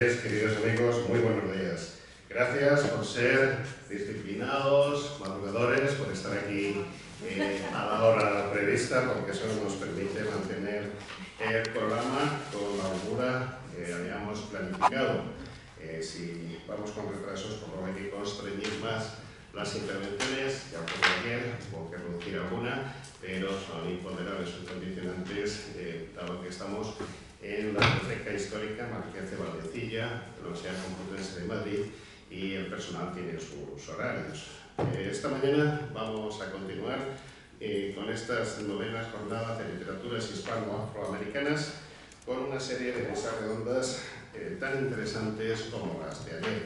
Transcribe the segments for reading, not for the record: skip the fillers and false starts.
Queridos amigos, muy buenos días. Gracias por ser disciplinados, madrugadores, por estar aquí a la hora prevista, porque eso nos permite mantener el programa con la holgura que habíamos planificado. Si vamos con retrasos, por lo menos hay que constreñir más las intervenciones. Ya ocurrió ayer, hubo que reducir alguna, pero son imponderables, son condicionantes, dado que estamos en la Biblioteca Histórica Marqués de Valdecilla, de la Universidad Complutense de Madrid, y el personal tiene sus horarios. Esta mañana vamos a continuar con estas novenas jornadas de literaturas hispano-afroamericanas con una serie de mesas redondas tan interesantes como las de ayer.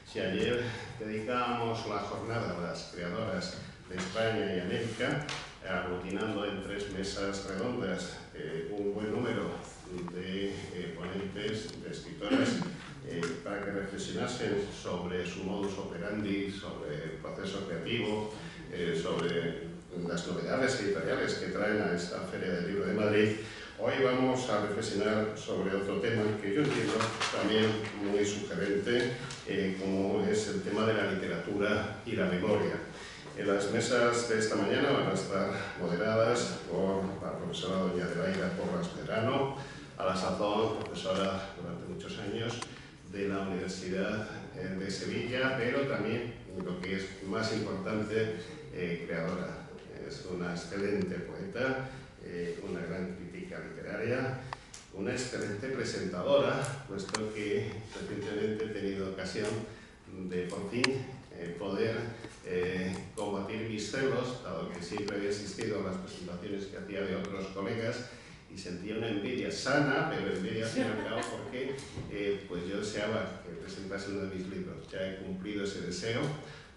Si ayer dedicábamos la jornada a las creadoras de España y América, aglutinando en 3 mesas redondas un buen número de ponentes, de escritoras, para que reflexionasen sobre su modus operandi, sobre el proceso creativo, sobre las novedades editoriales que traen a esta Feria del Libro de Madrid. Hoy vamos a reflexionar sobre otro tema que yo entiendo también muy sugerente, como es el tema de la literatura y la memoria. Las mesas de esta mañana van a estar moderadas por la profesora doña Adelaida Porras Medrano, a la sazón profesora durante muchos años de la Universidad de Sevilla, pero también, lo que es más importante, creadora. Es una excelente poeta, una gran crítica literaria, una excelente presentadora, puesto que recientemente he tenido ocasión de por fin poder combatir mis celos, dado que siempre había asistido a las presentaciones que hacía de otros colegas y sentía una envidia sana, pero envidia al fin y al cabo porque pues yo deseaba que presentase uno de mis libros. Ya he cumplido ese deseo,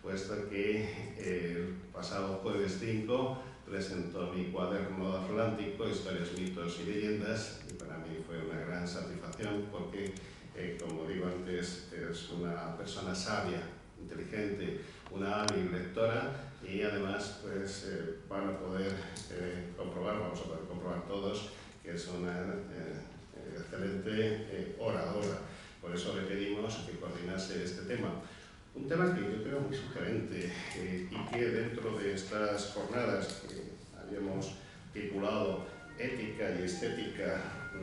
puesto que el pasado jueves 5 presentó mi cuaderno atlántico, Historias, mitos y leyendas, y para mí fue una gran satisfacción porque, como digo antes, es una persona sabia, inteligente, una hábil lectora, y además pues van a poder comprobar, vamos a poder comprobar todos, que es una excelente oradora. Por eso le pedimos que coordinase este tema. Un tema que yo creo muy sugerente y que dentro de estas jornadas que habíamos titulado Ética y Estética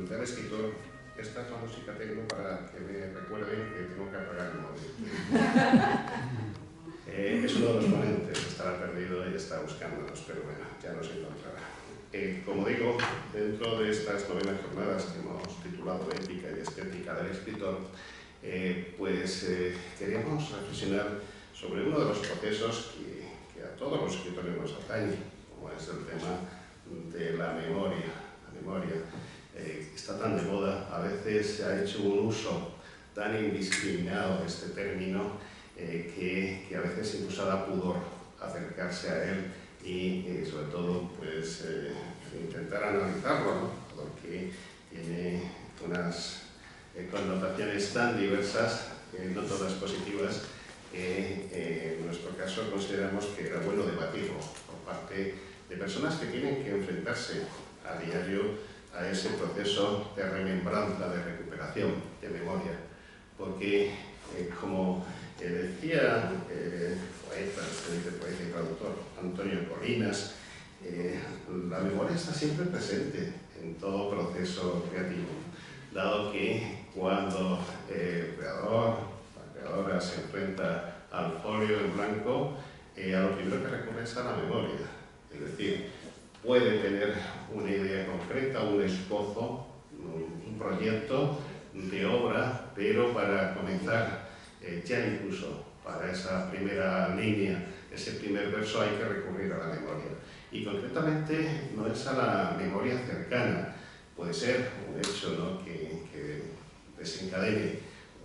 del Escritor, esta es la música técnica para que me recuerden que tengo que apagar el móvil. Es uno de los ponentes, estará perdido y está buscándonos, pero bueno, ya nos encontrará. Como digo, dentro de estas novenas jornadas que hemos titulado Ética y Estética del Escritor, queríamos reflexionar sobre uno de los procesos que a todos los escritores nos atañe, como es el tema de la memoria. La memoria está tan de moda, a veces se ha hecho un uso tan indiscriminado de este término que a veces incluso da pudor acercarse a él y sobre todo pues, intentar analizarlo, ¿no? Porque tiene unas connotaciones tan diversas, no todas positivas, que en nuestro caso consideramos que era bueno debatirlo por parte de personas que tienen que enfrentarse a diario a ese proceso de remembranza, de recuperación, de memoria. Porque, como decía excelente poeta y traductor Antonio Colinas, la memoria está siempre presente en todo proceso creativo, dado que cuando el creador, la creadora se enfrenta al folio en blanco, a lo primero que recurre es a la memoria. Es decir, puede tener una idea concreta, un esbozo, un proyecto de obra, pero para comenzar, ya incluso para esa primera línea, ese primer verso, hay que recurrir a la memoria. Y concretamente no es a la memoria cercana, puede ser un hecho, ¿no?, que desencadene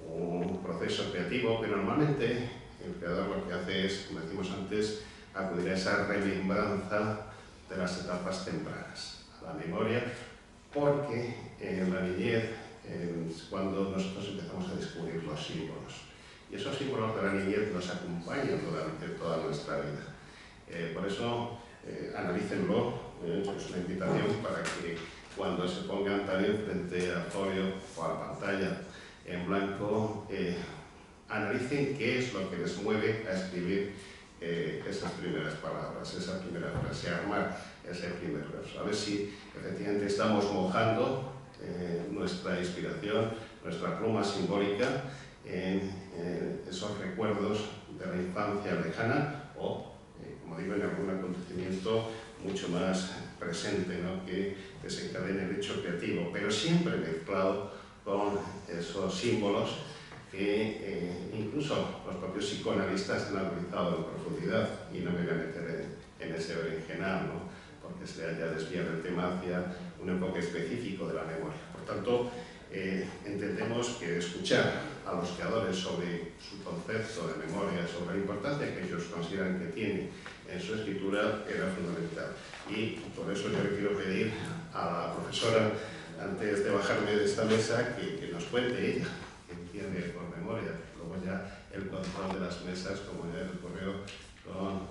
un proceso creativo, pero normalmente el creador lo que hace es, como decimos antes, acudir a esa remembranza de las etapas tempranas, a la memoria, porque en la niñez es cuando nosotros empezamos a descubrir los símbolos. Y esos símbolos de la niñez nos acompañan durante toda nuestra vida. Por eso, analícenlo, es una invitación para que cuando se pongan también frente al folio o a la pantalla en blanco, analicen qué es lo que les mueve a escribir esas primeras palabras, esa primera frase, armar ese primer verso. A ver si efectivamente estamos mojando nuestra inspiración, nuestra pluma simbólica en esos recuerdos de la infancia lejana o, como digo, en algún acontecimiento mucho más presente, ¿no?, que desencadene el hecho creativo, pero siempre mezclado con esos símbolos que incluso los propios psicoanalistas han analizado en profundidad, y no me voy a meter en ese berenjenal, ¿no?, porque se haya desviado el tema hacia un enfoque específico de la memoria. Por tanto, entendemos que escuchar a los creadores sobre su concepto de memoria, sobre la importancia que ellos consideran que tiene en su escritura, era fundamental. Y por eso yo le quiero pedir a la profesora, antes de bajarme de esta mesa, que nos cuente ella qué entiende por memoria. Luego ya el control de las mesas, como ya ocurrió con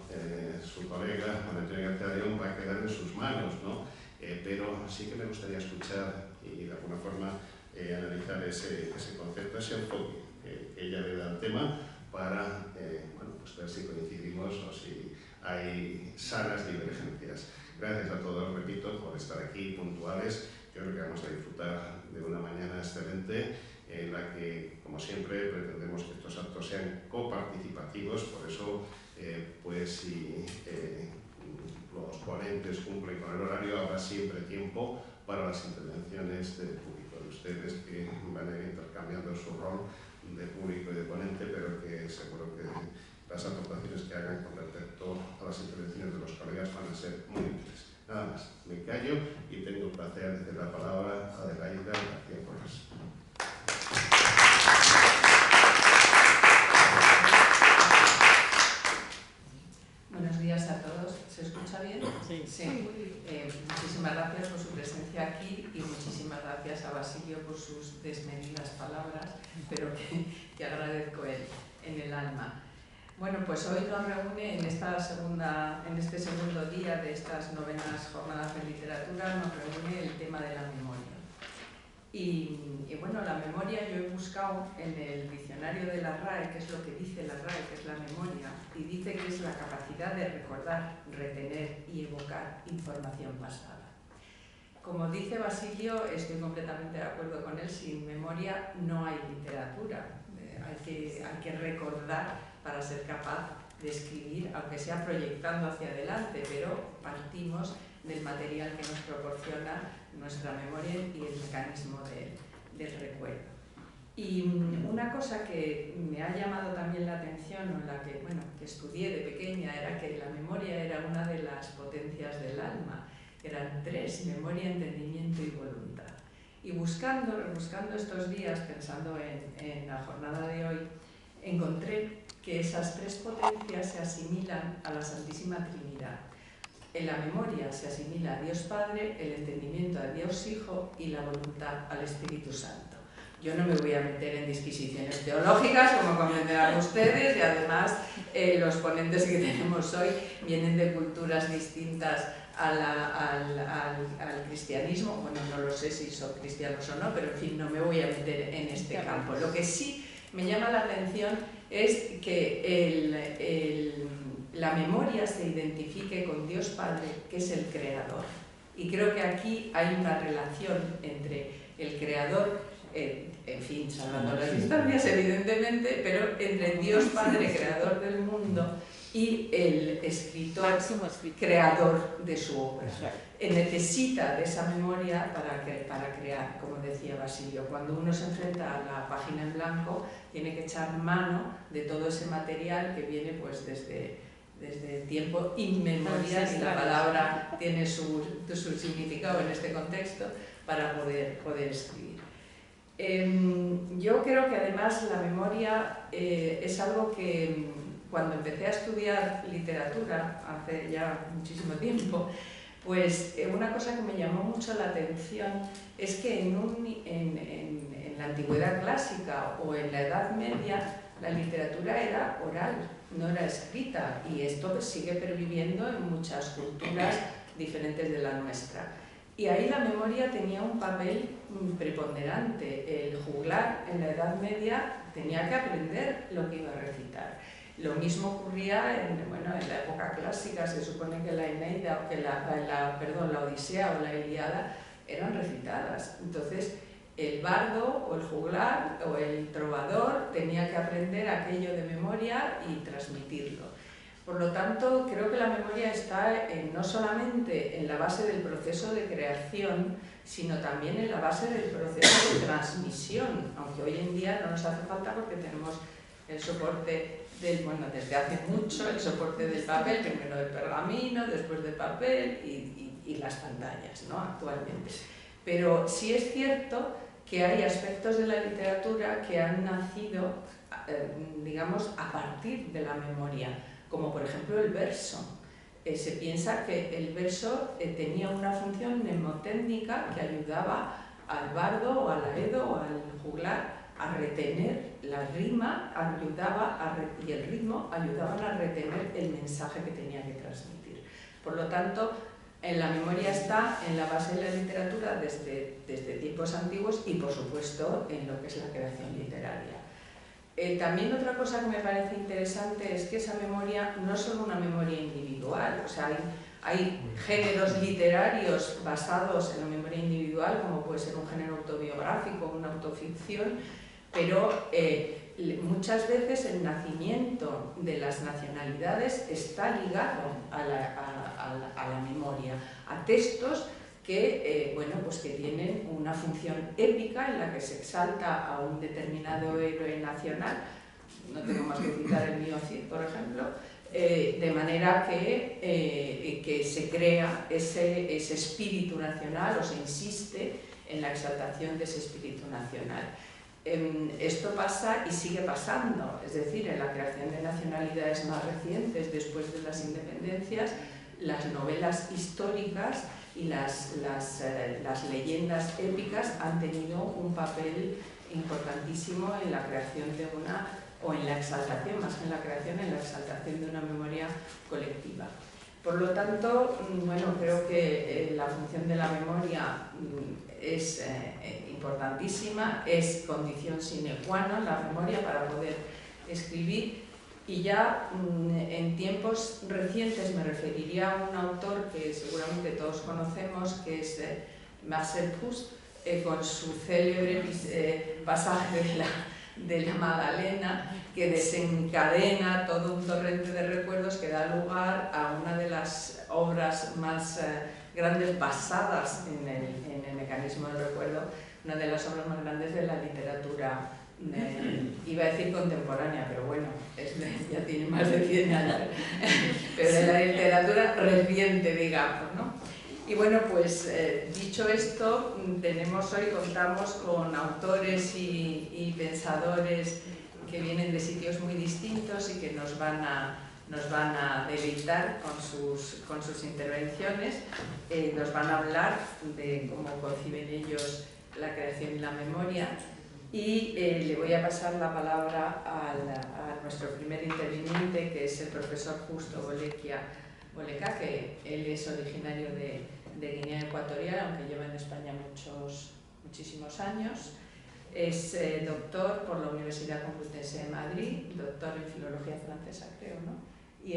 su colega Juan Antonio García León, va a quedar en sus manos, ¿no? Pero sí que me gustaría escuchar y de alguna forma analizar ese concepto, ese enfoque que ella le da al tema, para bueno, pues ver si coincidimos o si hay sanas divergencias. Gracias a todos, repito, por estar aquí puntuales. Yo creo que vamos a disfrutar de una mañana excelente en la que, como siempre, pretendemos que estos actos sean coparticipativos. Por eso, pues si los ponentes cumplen con el horario, habrá siempre tiempo para las intervenciones del público, de ustedes que van a ir intercambiando su rol de público y de ponente, pero que seguro que las aportaciones que hagan con respecto a las intervenciones de los colegas van a ser muy útiles. Nada más, me callo y tengo el placer de dar la palabra a Adelaida García Porras. Buenos días a todos. ¿Se escucha bien? Sí. Sí. Muchísimas gracias por su presencia aquí y muchísimas gracias a Basilio por sus desmedidas palabras, pero que agradezco en el alma. Bueno, pues hoy nos reúne en este segundo día de estas novenas jornadas de literatura, nos reúne el tema de la memoria. Y bueno, la memoria yo he buscado en el diccionario de la RAE, que es lo que dice la RAE, que es la memoria, y dice que es la capacidad de recordar, retener y evocar información pasada. Como dice Basilio, estoy completamente de acuerdo con él, sin memoria no hay literatura. Hay que recordar para ser capaz de escribir, aunque sea proyectando hacia adelante, pero partimos del material que nos proporciona nuestra memoria y el mecanismo del recuerdo. Y una cosa que me ha llamado también la atención, o la que, bueno, que estudié de pequeña, era que la memoria era una de las potencias del alma. Eran tres: memoria, entendimiento y voluntad. Y buscando estos días, pensando en la jornada de hoy, encontré que esas tres potencias se asimilan a la Santísima Trinidad. En la memoria se asimila a Dios Padre, el entendimiento a Dios Hijo y la voluntad al Espíritu Santo. Yo no me voy a meter en disquisiciones teológicas, como comprenderán ustedes, y además los ponentes que tenemos hoy vienen de culturas distintas al cristianismo. Bueno, no lo sé si son cristianos o no, pero en fin, no me voy a meter en este campo. Lo que sí me llama la atención es que la memoria se identifique con Dios Padre, que es el Creador. Y creo que aquí hay una relación entre el Creador, en fin, salvando las distancias evidentemente, pero entre Dios Padre, Creador del mundo, y el escritor, creador de su obra. Necesita de esa memoria para crear, como decía Basilio. Cuando uno se enfrenta a la página en blanco, tiene que echar mano de todo ese material que viene pues desde tiempo inmemorial, y la palabra tiene su significado en este contexto, para poder escribir. Yo creo que además la memoria es algo que, cuando empecé a estudiar literatura, hace ya muchísimo tiempo, pues una cosa que me llamó mucho la atención es que en la antigüedad clásica o en la Edad Media, la literatura era oral, no era escrita, y esto sigue perviviendo en muchas culturas diferentes de la nuestra. Y ahí la memoria tenía un papel preponderante. El juglar en la Edad Media tenía que aprender lo que iba a recitar. Lo mismo ocurría en la época clásica. Se supone que la Eneida, o que la Odisea o la Ilíada eran recitadas. Entonces, el bardo o el juglar o el trovador tenía que aprender aquello de memoria y transmitirlo. Por lo tanto, creo que la memoria está no solamente en la base del proceso de creación, sino también en la base del proceso de transmisión, aunque hoy en día no nos hace falta porque tenemos el soporte desde hace mucho, el soporte del papel, primero del pergamino, después del papel y las pantallas, ¿no? Actualmente. Pero sí es cierto que hay aspectos de la literatura que han nacido, digamos, a partir de la memoria, como por ejemplo el verso. Se piensa que el verso tenía una función mnemotécnica que ayudaba al bardo o al aedo o al juglar a retener la rima, y el ritmo ayudaban a retener el mensaje que tenía que transmitir. Por lo tanto, en la memoria está en la base de la literatura desde tiempos antiguos y, por supuesto, en lo que es la creación literaria. También otra cosa que me parece interesante es que esa memoria no es solo una memoria individual, o sea, hay géneros literarios basados en la memoria individual, como puede ser un género autobiográfico, una autoficción, pero muchas veces el nacimiento de las nacionalidades está ligado a la memoria, a textos que, que tienen una función épica en la que se exalta a un determinado héroe nacional. No tengo más que citar el mío Cid, por ejemplo, de manera que se crea ese espíritu nacional, o se insiste en la exaltación de ese espíritu nacional. Esto pasa y sigue pasando, es decir, en la creación de nacionalidades más recientes, después de las independencias, las novelas históricas y las leyendas épicas han tenido un papel importantísimo en la creación de o en la exaltación, más que en la creación, en la exaltación de una memoria colectiva. Por lo tanto, creo que la función de la memoria es importantísima, es condición sine qua non la memoria para poder escribir. Y ya en tiempos recientes me referiría a un autor que seguramente todos conocemos, que es Marcel Proust, con su célebre pasaje de la Magdalena, que desencadena todo un torrente de recuerdos que da lugar a una de las obras más grandes basadas en el mecanismo del recuerdo, una de las obras más grandes de la literatura, iba a decir contemporánea, pero bueno, ya tiene más de 100 años, pero de la literatura reciente, digamos, ¿no? Y bueno, pues dicho esto, contamos con autores y pensadores que vienen de sitios muy distintos y que nos van a deleitar con sus intervenciones, nos van a hablar de cómo conciben ellos la creación y la memoria. Y le voy a pasar la palabra a nuestro primer interviniente, que es el profesor Justo Boleca, que él es originario de Guinea Ecuatorial, aunque lleva en España muchísimos años. Es doctor por la Universidad Complutense de Madrid, doctor en Filología Francesa, creo, ¿no? Y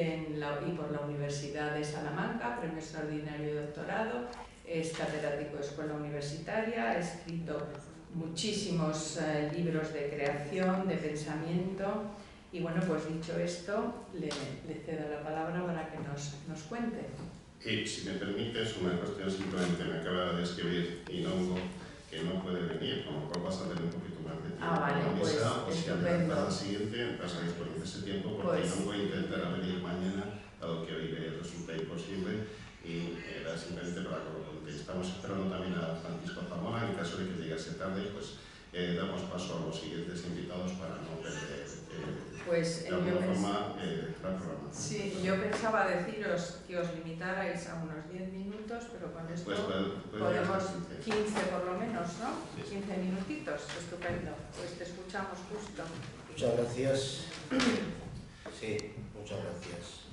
por la Universidad de Salamanca, premio extraordinario de doctorado. Es catedrático de escuela universitaria, ha escrito muchísimos libros de creación, de pensamiento. Y bueno, pues dicho esto, le cedo la palabra para que nos cuente. Y si me permites, una cuestión simplemente, me acaba de escribir Inongo, que no puede venir, con lo cual vas a tener un poquito más de tiempo. Vale, pues estupendo. Para la siguiente vas a disponer de ese tiempo, porque pues, Inongo intentará venir mañana, dado que hoy le resulta imposible, y era simplemente para que lo conté. Estamos esperando también a Francisco Zamora, en caso de que llegase tarde, pues damos paso a los siguientes invitados para no perder de alguna forma la programación. Sí, yo pensaba deciros que os limitarais a unos 10 minutos, pero con esto podemos 15 por lo menos, ¿no? Sí. 15 minutitos, estupendo. Pues te escuchamos, Justo. Muchas gracias. Sí, muchas gracias.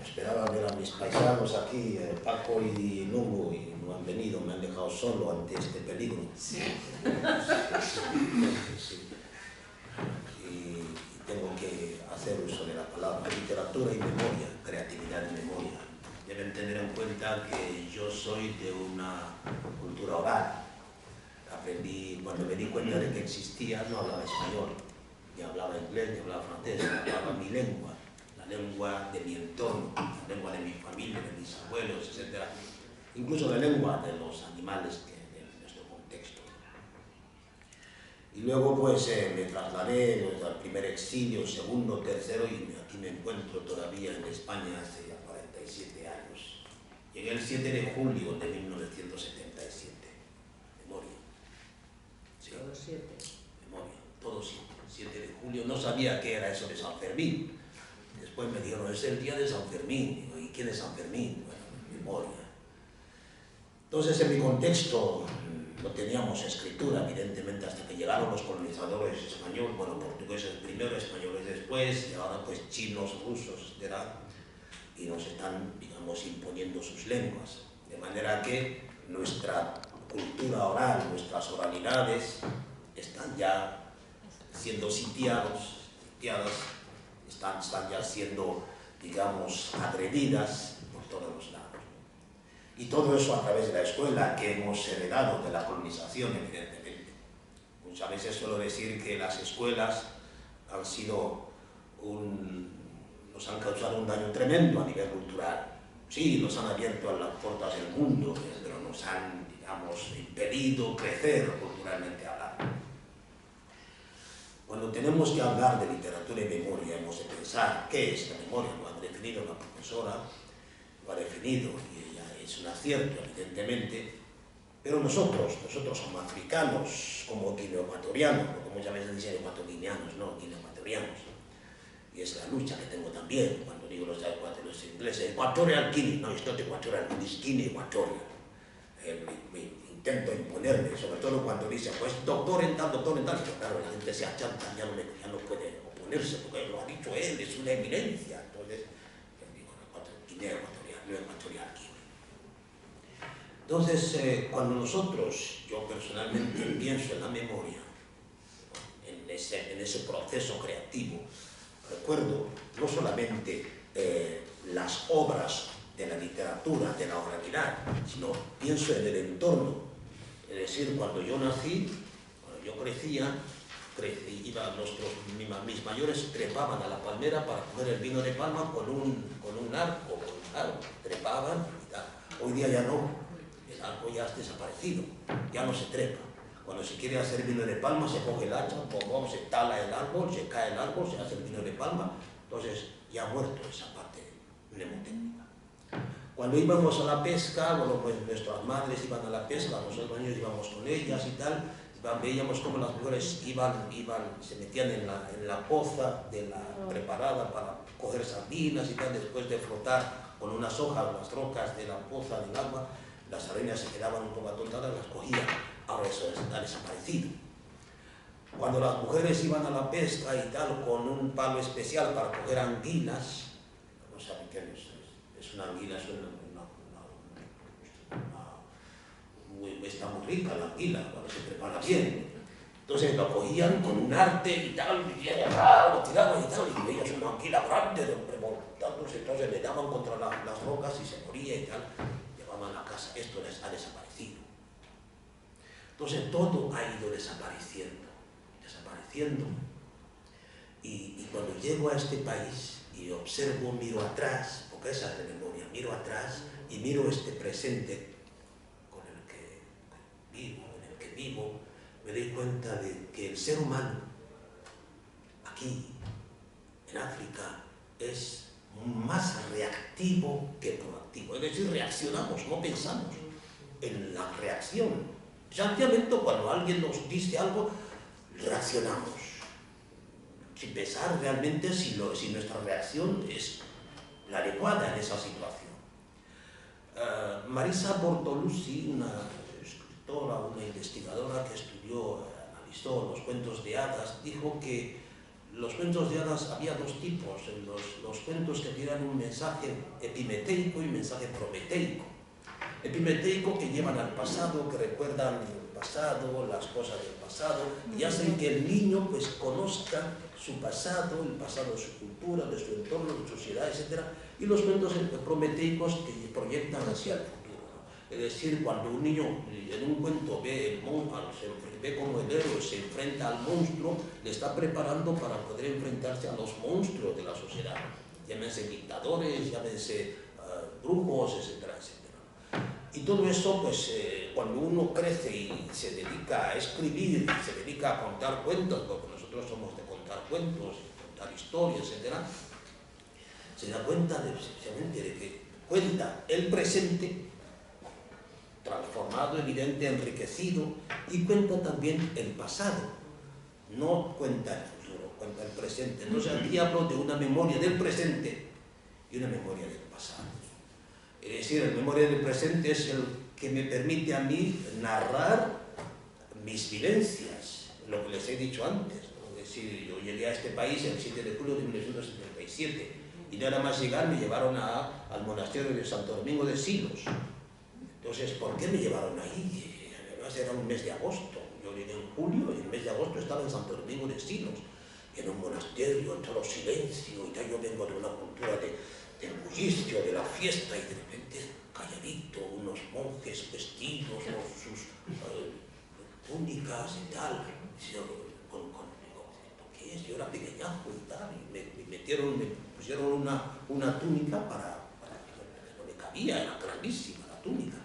Esperaba ver a mis paisanos aquí, Paco y Nuno, y no han venido, me han dejado solo ante este peligro. Sí. Sí. Y tengo que hacer uso de la palabra literatura y memoria, creatividad y memoria. Deben tener en cuenta que yo soy de una cultura oral. Aprendí, cuando me di cuenta de que existía, no hablaba español, ni hablaba inglés, ni hablaba francés, hablaba mi lengua, la lengua de mi entorno, la lengua de mi familia, de mis abuelos, etc. Incluso la lengua de los animales de nuestro contexto. Y luego pues me trasladé al primer exilio, segundo, tercero, y aquí me encuentro todavía en España hace ya 47 años. Llegué el 7 de julio de 1977. Memoria. Sí. Todos 7. Memoria, todos 7 de julio. No sabía qué era eso de San Fermín. Después me dijeron, es el día de San Fermín. Digo, ¿y quién es San Fermín? Bueno, memoria. Entonces, en mi contexto, no teníamos escritura, evidentemente, hasta que llegaron los colonizadores españoles, bueno, portugueses primero, españoles después, y ahora pues chinos, rusos, etc. Y nos están, digamos, imponiendo sus lenguas. De manera que nuestra cultura oral, nuestras oralidades, están ya siendo sitiadas, están ya siendo, digamos, agredidas por todos los lados. Y todo eso a través de la escuela que hemos heredado de la colonización, evidentemente. Muchas veces suelo decir que las escuelas han sido nos han causado un daño tremendo a nivel cultural. Sí, nos han abierto a las puertas del mundo, pero nos han, digamos, impedido crecer culturalmente hablando. Cuando tenemos que hablar de literatura y memoria, hemos de pensar qué es la memoria. Lo ha definido la profesora, lo ha definido, y ella es un acierto, evidentemente, pero nosotros somos africanos, como guineoecuatorianos, porque muchas veces dicen ecuatoguineanos, no, guineoecuatorianos. Y es la lucha que tengo también, cuando digo los ingleses, Equatorial Guinea, no, esto es Equatorial Guinea, es Guinea Equatorial. Intento imponerme, sobre todo cuando dicen, pues doctor en tal, y claro, la gente se achanta, ya no puede oponerse, porque lo ha dicho él, es una eminencia. Entonces, yo digo, Guinea Ecuatorial, no Equatorial Guinea. Entonces, cuando nosotros, yo personalmente pienso en la memoria, en ese proceso creativo, recuerdo no solamente las obras de la literatura, de la oralidad, sino pienso en el entorno. Es decir, cuando yo nací, cuando yo crecía, mis mayores trepaban a la palmera para coger el vino de palma con un arco, claro, trepaban y tal. Hoy día ya no, el arco ya ha desaparecido, ya no se trepa. Cuando se quiere hacer vino de palma, se coge el hacha, se tala el árbol, se cae el árbol, se hace el vino de palma. Entonces, ya ha muerto esa parte mnemotécnica. Cuando íbamos a la pesca, bueno, pues nuestras madres iban a la pesca, nosotros niños íbamos con ellas y tal, veíamos cómo las mujeres se metían en la poza preparada para coger sardinas y tal, después de flotar con unas hojas, las rocas de la poza del agua, las sardinas se quedaban un poco atontadas, las cogían. Ahora eso ha desaparecido. Cuando las mujeres iban a la pesca y tal, con un palo especial para coger anguilas, no saben qué es una anguila, está muy rica la anguila, cuando se prepara bien. Entonces lo cogían con un arte y tal, lo tiraban y tal, y veías una anguila grande remontándose, entonces le daban contra las rocas y se moría y tal, llevaban a casa. Esto les ha desaparecido. Entonces todo ha ido desapareciendo. Y cuando llego a este país y observo, miro atrás, porque esa es la memoria, miro atrás y miro este presente con el que vivo, me doy cuenta de que el ser humano aquí, en África, es más reactivo que proactivo. Es decir, reaccionamos, no pensamos en la reacción. Sencillamente cuando alguien nos dice algo, reaccionamos, sin pensar realmente si nuestra reacción es la adecuada en esa situación. Marisa Bortolucci, una escritora, una investigadora que analizó los cuentos de hadas, dijo que los cuentos de hadas había dos tipos, los cuentos que tienen un mensaje epimeteico y un mensaje prometeico. Epimeteico, que llevan al pasado, que recuerdan el pasado, las cosas del pasado, y hacen que el niño pues conozca su pasado, el pasado de su cultura, de su entorno, de su sociedad, etc. Y los cuentos prometeicos que proyectan hacia el futuro, ¿no? Es decir, cuando un niño en un cuento ve cómo el héroe se enfrenta al monstruo, le está preparando para poder enfrentarse a los monstruos de la sociedad, llámense dictadores, llámense brujos, etcétera, etcétera. Y todo eso, pues, cuando uno crece y se dedica a escribir, se dedica a contar cuentos, porque nosotros somos de contar cuentos, contar historias, etcétera, se da cuenta precisamente de que cuenta el presente, transformado, evidente, enriquecido, y cuenta también el pasado, no cuenta el futuro, cuenta el presente. Entonces aquí hablo de una memoria del presente y una memoria del pasado. Es decir, la memoria del presente es el que me permite a mí narrar mis vivencias, lo que les he dicho antes, ¿no? Es decir, yo llegué a este país el 7 de julio de 1977 y nada más llegar me llevaron al monasterio de Santo Domingo de Silos. Entonces, ¿por qué me llevaron ahí? Además era un mes de agosto. Yo llegué en julio y el mes de agosto estaba en Santo Domingo de Silos, en un monasterio, en todo silencio, y ya yo vengo de una cultura del bullicio, de la fiesta, y de repente calladito, unos monjes vestidos con sus túnicas y tal. ¿Qué es? Yo era pequeñajo y tal, y me pusieron una túnica para que no me cabía, era grandísima la túnica.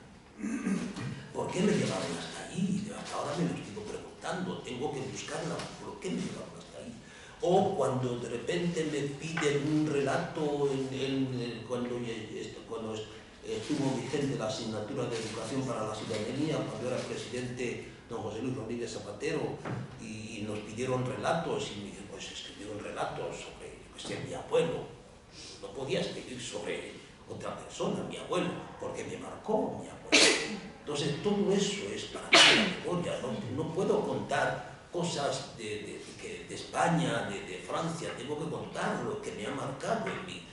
¿Por qué me llevaron hasta ahí? Ahora me lo estoy preguntando, tengo que buscarla, ¿por qué me llevaron hasta ahí? O cuando de repente me piden un relato cuando estuvo vigente la asignatura de educación para la ciudadanía, cuando era presidente don José Luis Rodríguez Zapatero, y nos pidieron relatos, y me dijeron, pues escribieron relatos sobre mi abuelo. No podía escribir sobre otra persona, mi abuelo, porque me marcó mi abuelo. Entonces todo eso es para mí la memoria. No puedo contar cosas de España, de Francia, tengo que contar lo que me ha marcado en mi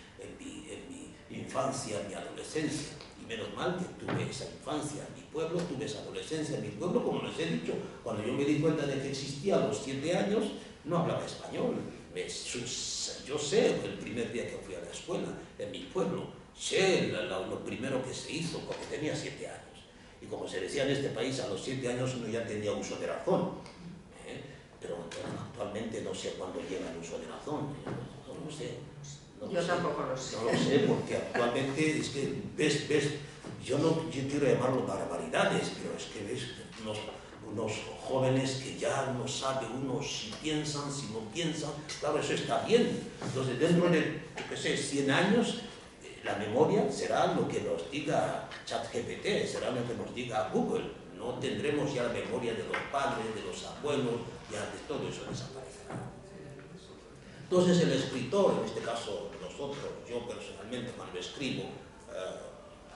infancia, en mi adolescencia. Y menos mal que tuve esa infancia en mi pueblo, tuve esa adolescencia en mi pueblo, como les he dicho, cuando yo me di cuenta de que existía a los 7 años, no hablaba español. Yo sé el primer día que fui a la escuela, en mi pueblo, sé lo primero que se hizo, porque tenía 7 años. Y como se decía en este país, a los 7 años uno ya tenía uso de razón. Pero actualmente no sé cuándo llega el uso de razón. No lo sé. Yo tampoco lo sé. No lo sé, porque actualmente es que ves, yo quiero llamarlo barbaridades, pero es que ves unos jóvenes que ya no sabe uno si piensan, si no piensan. Claro, eso está bien. Entonces, dentro de, yo qué sé, 100 años, la memoria será lo que nos diga ChatGPT, será lo que nos diga Google. No tendremos ya la memoria de los padres, de los abuelos, ya de todo eso desaparecerá. Entonces el escritor, en este caso nosotros, yo personalmente cuando escribo,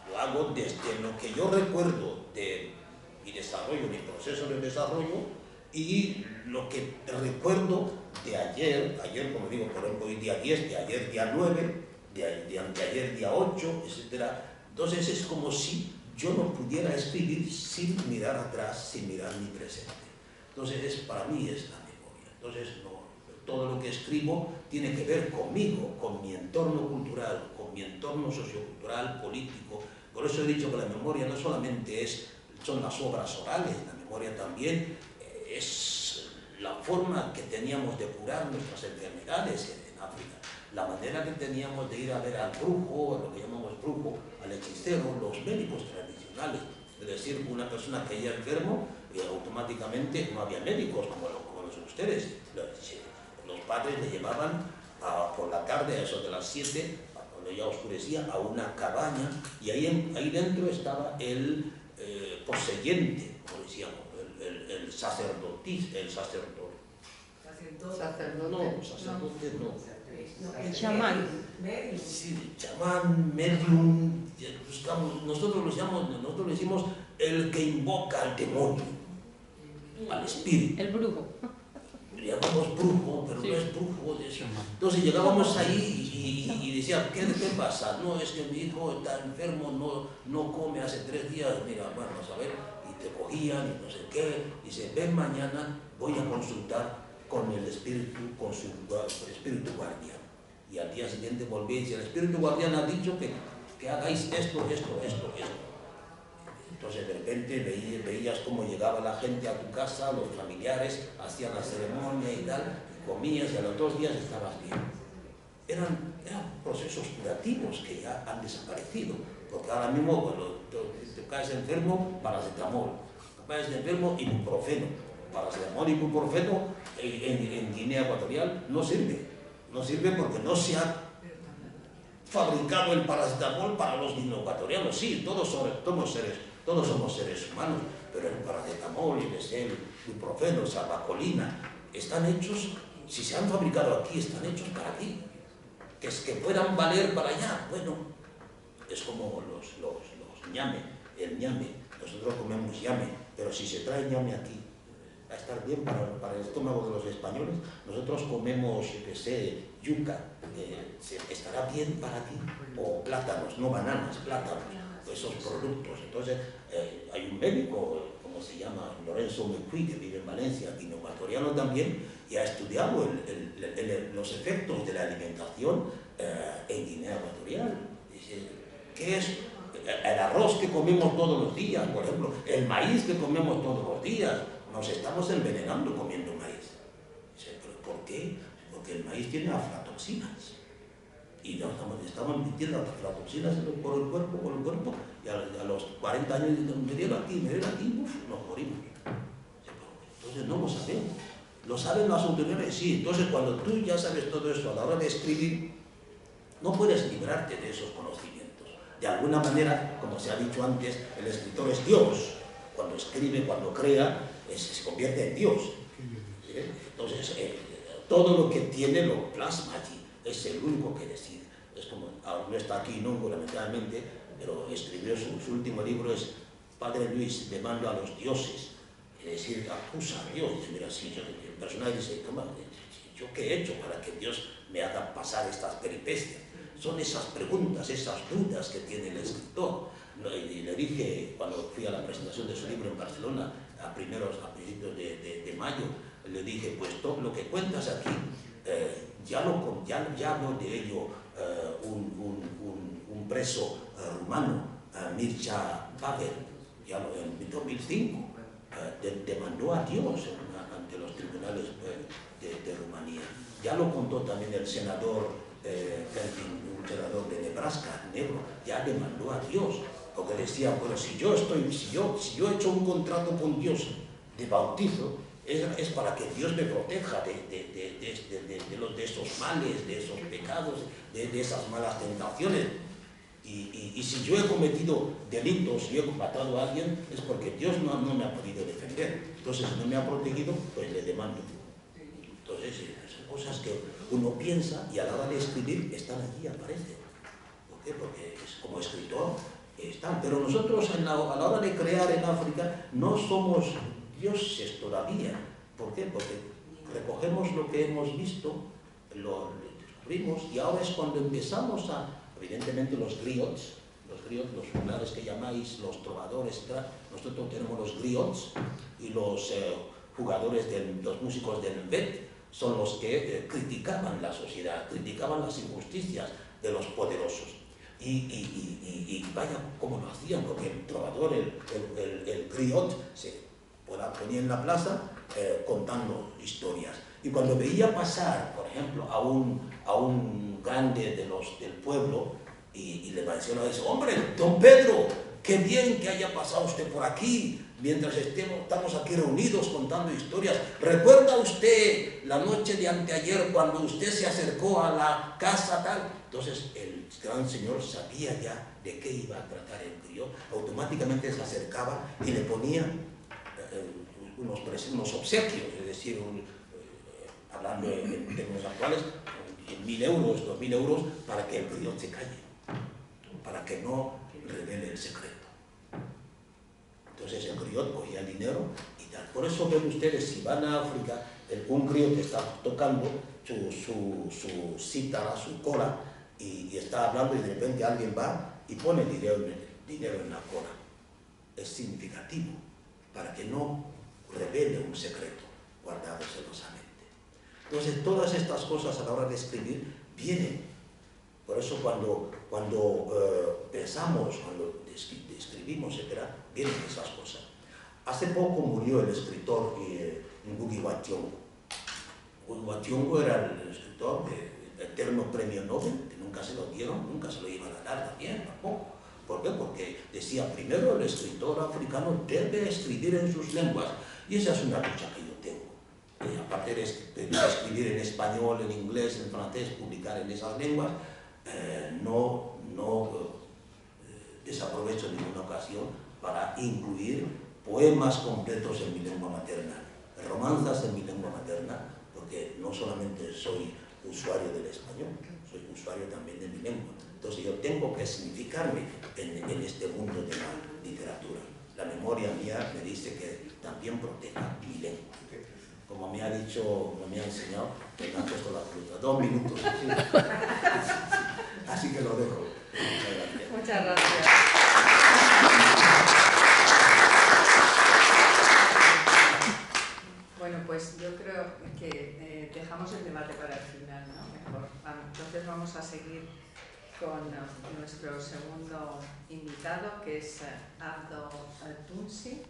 lo hago desde lo que yo recuerdo de mi desarrollo, mi proceso de desarrollo, y lo que recuerdo de ayer, como digo, por ejemplo, hoy día 10, de ayer día 9, de ayer día 8, etc. Entonces es como si yo no pudiera escribir sin mirar atrás, sin mirar mi presente. Entonces para mí es la memoria. Entonces todo lo que escribo tiene que ver conmigo, con mi entorno cultural, con mi entorno sociocultural, político. Por eso he dicho que la memoria no solamente son las obras orales, la memoria también es la forma que teníamos de curar nuestras enfermedades en África, la manera que teníamos de ir a ver al brujo, a lo que llamamos brujo, al hechicero, los médicos tradicionales. Es decir, una persona que ya enfermo, automáticamente no había médicos como lo son ustedes. Los padres le llevaban por la tarde, a eso de las 7, cuando ya oscurecía, a una cabaña, y ahí dentro estaba el poseyente, como decíamos, el sacerdote. El chamán. Sí, chamán, medium, nosotros le decimos el que invoca al demonio, al espíritu. El brujo. Le llamamos brujo, pero no es brujo, Entonces llegábamos ahí y decían, ¿qué pasa? No, es que mi hijo está enfermo, no come hace 3 días. Mira, bueno, vamos a ver, y te cogían y no sé qué. Y dice, ven mañana, voy a consultar con el espíritu, con su espíritu guardián. Y al día siguiente volví y decía, el espíritu guardián ha dicho que hagáis esto. Entonces de repente veías cómo llegaba la gente a tu casa, los familiares hacían la ceremonia y tal, comías y a los 2 días estabas bien. Eran procesos curativos que ya han desaparecido, porque ahora mismo cuando te caes enfermo, paracetamol, te caes enfermo, ibuprofeno. Paracetamol y ibuprofeno en Guinea Ecuatorial no sirve porque no se ha fabricado el paracetamol para los guineoecuatorianos. Sí, todos somos seres humanos, pero el paracetamol, el ibuprofeno, el salvacolina, están hechos, si se han fabricado aquí, están hechos para aquí. Que es que puedan valer para allá. Bueno, es como los ñame, el ñame. Nosotros comemos ñame, pero si se trae ñame aquí, va a estar bien para el estómago de los españoles. Nosotros comemos, yuca, estará bien para ti. O plátanos, no bananas, plátanos, esos productos. Entonces, hay un médico, ¿cómo se llama? Lorenzo Mecuí, que vive en Valencia, guineoecuatoriano también, y ha estudiado los efectos de la alimentación en Guinea Ecuatorial. Dice, ¿qué es el arroz que comemos todos los días, por ejemplo? El maíz que comemos todos los días. Nos estamos envenenando comiendo maíz. Dice, ¿pero por qué? Porque el maíz tiene aflatoxinas. Y no, estamos metiendo aflatoxinas por el cuerpo, y a los 40 años me dieron aquí, nos morimos. Entonces no lo sabemos. ¿Lo saben las autoridades? Sí. Entonces cuando tú ya sabes todo eso a la hora de escribir, no puedes librarte de esos conocimientos. De alguna manera, como se ha dicho antes, el escritor es Dios. Cuando escribe, cuando crea, se convierte en Dios. Entonces, todo lo que tiene lo plasma allí. Es el único que decide. Es como, ahora no está aquí nunca, lamentablemente, pero escribió su último libro, es Padre Luis, demanda a los dioses. Es decir, acusa a Dios. Dice, mira, si el personaje dice, ¿yo qué he hecho para que Dios me haga pasar estas peripecias? Son esas preguntas, esas dudas que tiene el escritor. Y le dije, cuando fui a la presentación de su libro en Barcelona, a principios de mayo, le dije, pues todo lo que cuentas aquí, ya habló de ello un preso rumano, Mircea Pavel, ya en 2005, demandó a Dios ante los tribunales de Rumanía. Ya lo contó también el senador Kelvin, un senador de Nebraska, negro, ya demandó a Dios, porque decía, bueno, si yo he hecho un contrato con Dios de bautizo, es para que Dios me proteja de esos males, de esos pecados, de esas malas tentaciones. Y si yo he cometido delitos y he matado a alguien, es porque Dios no me ha podido defender. Entonces, si no me ha protegido, pues le demando. Entonces, son cosas que uno piensa y a la hora de escribir están allí, aparecen. ¿Por qué? Porque como escritor están. Pero nosotros a la hora de crear en África no somos dioses todavía. ¿Por qué? Porque recogemos lo que hemos visto, lo descubrimos, y ahora es cuando empezamos evidentemente los griots, los juglares que llamáis, los trovadores, nosotros tenemos los griots, y los jugadores, los músicos del Mbet, son los que criticaban la sociedad, criticaban las injusticias de los poderosos. Y vaya cómo lo hacían, porque el trovador, el griot, se ponía en la plaza contando historias. Y cuando veía pasar, por ejemplo, a un grande del pueblo, y le mencionó, dice, hombre, don Pedro, qué bien que haya pasado usted por aquí, mientras estamos aquí reunidos contando historias. ¿Recuerda usted la noche de anteayer cuando usted se acercó a la casa tal? Entonces el gran señor sabía ya de qué iba a tratar el griot, automáticamente se acercaba y le ponía unos obsequios, es decir, hablando en términos actuales, 1.000 euros, 2.000 euros, para que el griot se calle, para que no revele el secreto. Entonces el griot cogía el dinero y tal. Por eso ven ustedes, si van a África, el húngaro que está tocando su cítara, su cora, y está hablando y de repente alguien va y pone dinero en la cora. Es significativo, para que no revele un secreto guardado celosamente. Entonces, todas estas cosas a la hora de escribir vienen. Por eso cuando pensamos, cuando escribimos, etc., vienen esas cosas. Hace poco murió el escritor Ngugi wa Thiong'o. Ngugi wa Thiong'o era el escritor de eterno premio Nobel, que nunca se lo dieron, nunca se lo iban a dar también, tampoco. ¿Por qué? Porque decía, primero el escritor africano debe escribir en sus lenguas, y esa es una lucha que yo tengo. Aparte de escribir en español, en inglés, en francés, publicar en esas lenguas, no desaprovecho ninguna ocasión para incluir poemas completos en mi lengua materna, romanzas en mi lengua materna, porque no solamente soy usuario del español, soy usuario también de mi lengua. Entonces yo tengo que significarme en este mundo de la literatura. La memoria mía me dice que también proteja mi lengua. Como me ha dicho, me ha enseñado, me han puesto la fruta. 2 minutos. Así que lo dejo. Muchas gracias. Muchas gracias. Bueno, pues yo creo que dejamos el debate para el final, ¿no? Mejor. Entonces vamos a seguir con nuestro segundo invitado, que es Abdo Tunsi.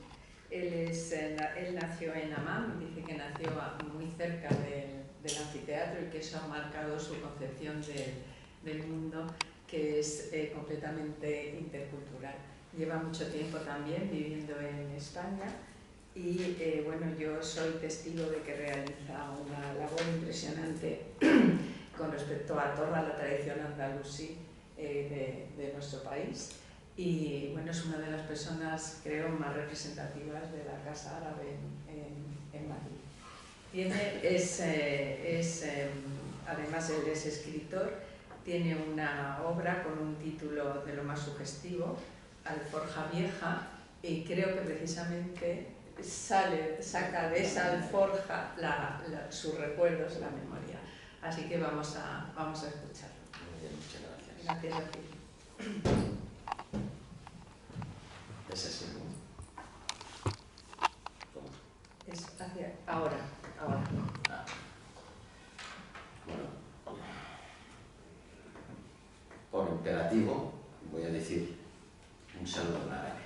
Él nació en Amán, dice que nació muy cerca del anfiteatro y que eso ha marcado su concepción del mundo, que es completamente intercultural. Lleva mucho tiempo también viviendo en España y bueno, yo soy testigo de que realiza una labor impresionante con respecto a toda la tradición andalusí de nuestro país. Y bueno, es una de las personas, creo, más representativas de la Casa Árabe en Madrid. Además, él es escritor, tiene una obra con un título de lo más sugestivo, Alforja Vieja, y creo que precisamente saca de esa alforja sus recuerdos, la memoria. Así que vamos a escucharlo. Muy bien, muchas gracias. Gracias a ti. ¿Es así? ¿Cómo? Es hacia ahora. Ah. Bueno, por imperativo voy a decir un saludo en árabe.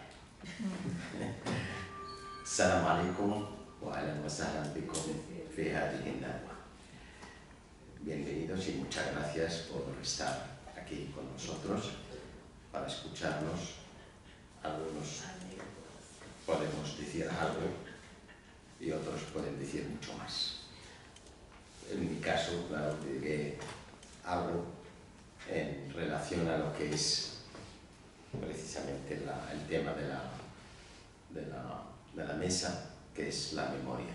Salam alaikum wa ahlan wa sahlan bikum fi hadhihi an-nadwa. Bienvenidos y muchas gracias por estar aquí con nosotros para escucharnos. Algunos podemos decir algo y otros pueden decir mucho más. En mi caso, claro, diré algo en relación a lo que es precisamente el tema de la mesa, que es la memoria.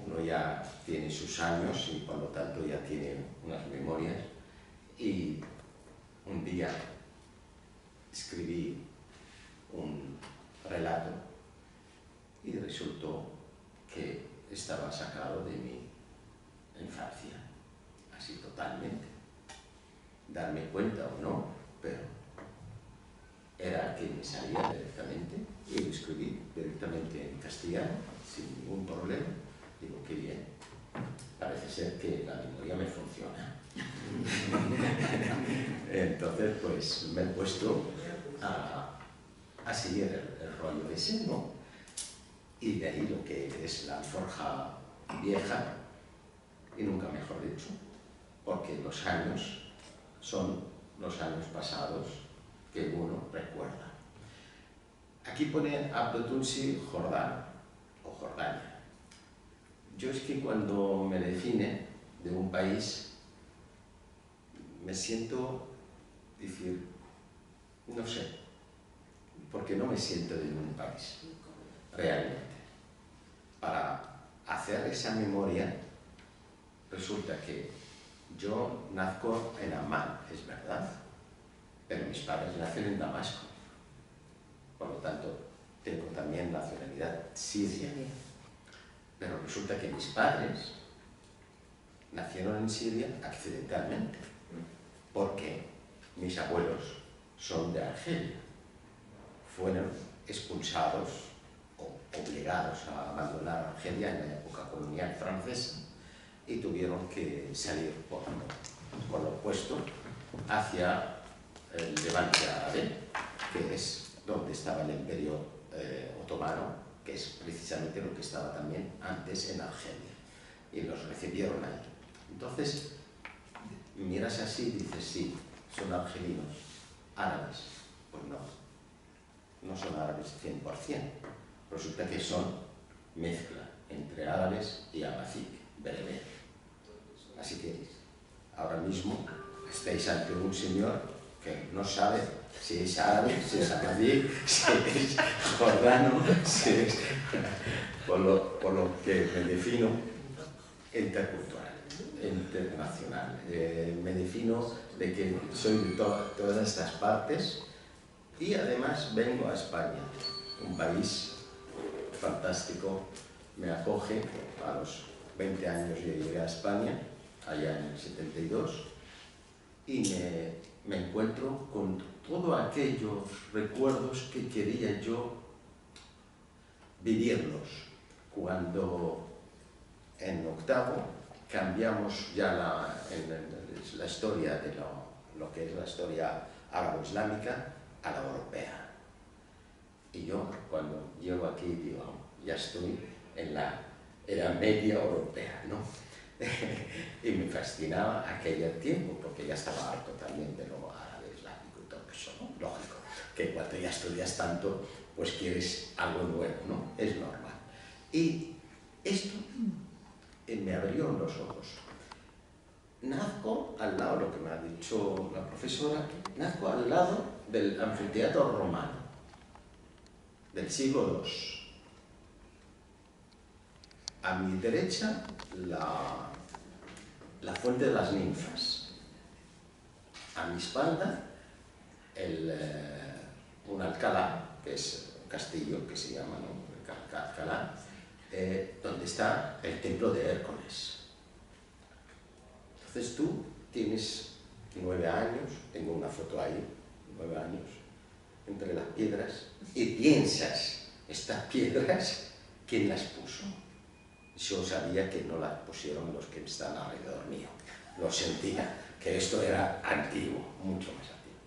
Uno ya tiene sus años y por lo tanto ya tiene unas memorias, y un día escribí un relato y resultó que estaba sacado de mi infancia, así totalmente. Darme cuenta o no, pero era que me salía directamente y lo escribí directamente en castellano, sin ningún problema. Digo, qué bien, parece ser que la memoria me funciona. Entonces, pues me he puesto a seguir el rollo ese, ¿no? Y de ahí lo que es la alforja vieja, y nunca mejor dicho, porque los años son los años pasados que uno recuerda. Aquí pone Abdo Tunsi Jordán, o Jordania. Yo es que cuando me define de un país, me siento decir, no sé, porque no me siento de ningún país, realmente. Para hacer esa memoria, resulta que yo nazco en Amán, es verdad, pero mis padres nacen en Damasco. Por lo tanto, tengo también nacionalidad siria. Pero resulta que mis padres nacieron en Siria accidentalmente, porque mis abuelos son de Argelia. Fueron expulsados o obligados a abandonar Argelia en la época colonial francesa y tuvieron que salir por lo opuesto hacia el Levante árabe, que es donde estaba el Imperio Otomano, que es precisamente lo que estaba también antes en Argelia, y los recibieron ahí. Entonces, miras así y dices, sí, son argelinos, árabes. Pues no son árabes 100%. Resulta que son mezcla entre árabes y amazic, bereber. Así que ahora mismo estáis ante un señor que no sabe si es árabe, si es amazic, si es jordano, si es... Por lo que me defino intercultural, internacional. Me defino de que soy de todas estas partes y además vengo a España, un país fantástico. Me acoge. A los 20 años yo llegué a España, allá en el 72, y me encuentro con todos aquellos recuerdos que quería yo vivirlos. Cuando en octavo cambiamos ya la historia de lo que es la historia árabe-islámica a la europea. Y yo, cuando llego aquí, digo, ya estoy en la era media europea, ¿no? Y me fascinaba aquel tiempo, porque ya estaba harto también de lo árabe-islámico y todo eso, ¿no? Lógico, que cuando ya estudias tanto, pues quieres algo nuevo, ¿no? Es normal. Y esto me abrió los ojos. Nazco al lado, lo que me ha dicho la profesora, nazco al lado del anfiteatro romano, del siglo II. A mi derecha, la fuente de las ninfas. A mi espalda, un alcalá, que es un castillo que se llama, ¿no? Alcalá, donde está el templo de Hércules. Entonces tú tienes 9 años, tengo una foto ahí, 9 años, entre las piedras, y piensas, estas piedras, ¿quién las puso? Yo sabía que no las pusieron los que están alrededor mío. Lo sentía, que esto era antiguo, mucho más antiguo.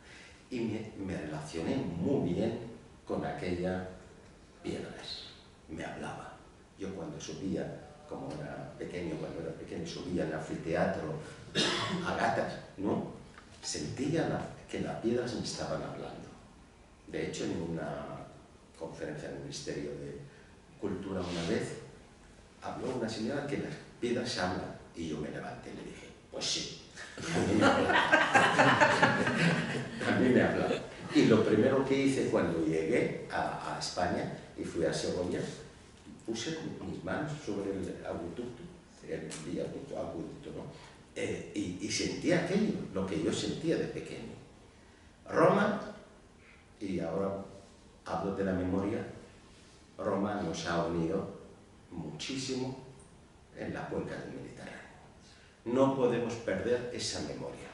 Y me relacioné muy bien con aquellas piedras. Me hablaba. Yo cuando subía, como era pequeño, subía al anfiteatro a gatas, ¿no? Sentía que las piedras me estaban hablando. De hecho, en una conferencia del Ministerio de Cultura una vez, habló una señora que las piedras hablan, y yo me levanté y le dije, pues sí, a mí me habla. A mí me habla. Y lo primero que hice cuando llegué a España y fui a Segovia, puse mis manos sobre el aguducto, el aguducto, ¿no? Y sentía aquello, lo que yo sentía de pequeño. Roma, y ahora hablo de la memoria, Roma nos ha unido muchísimo en la cuenca del Mediterráneo. No podemos perder esa memoria.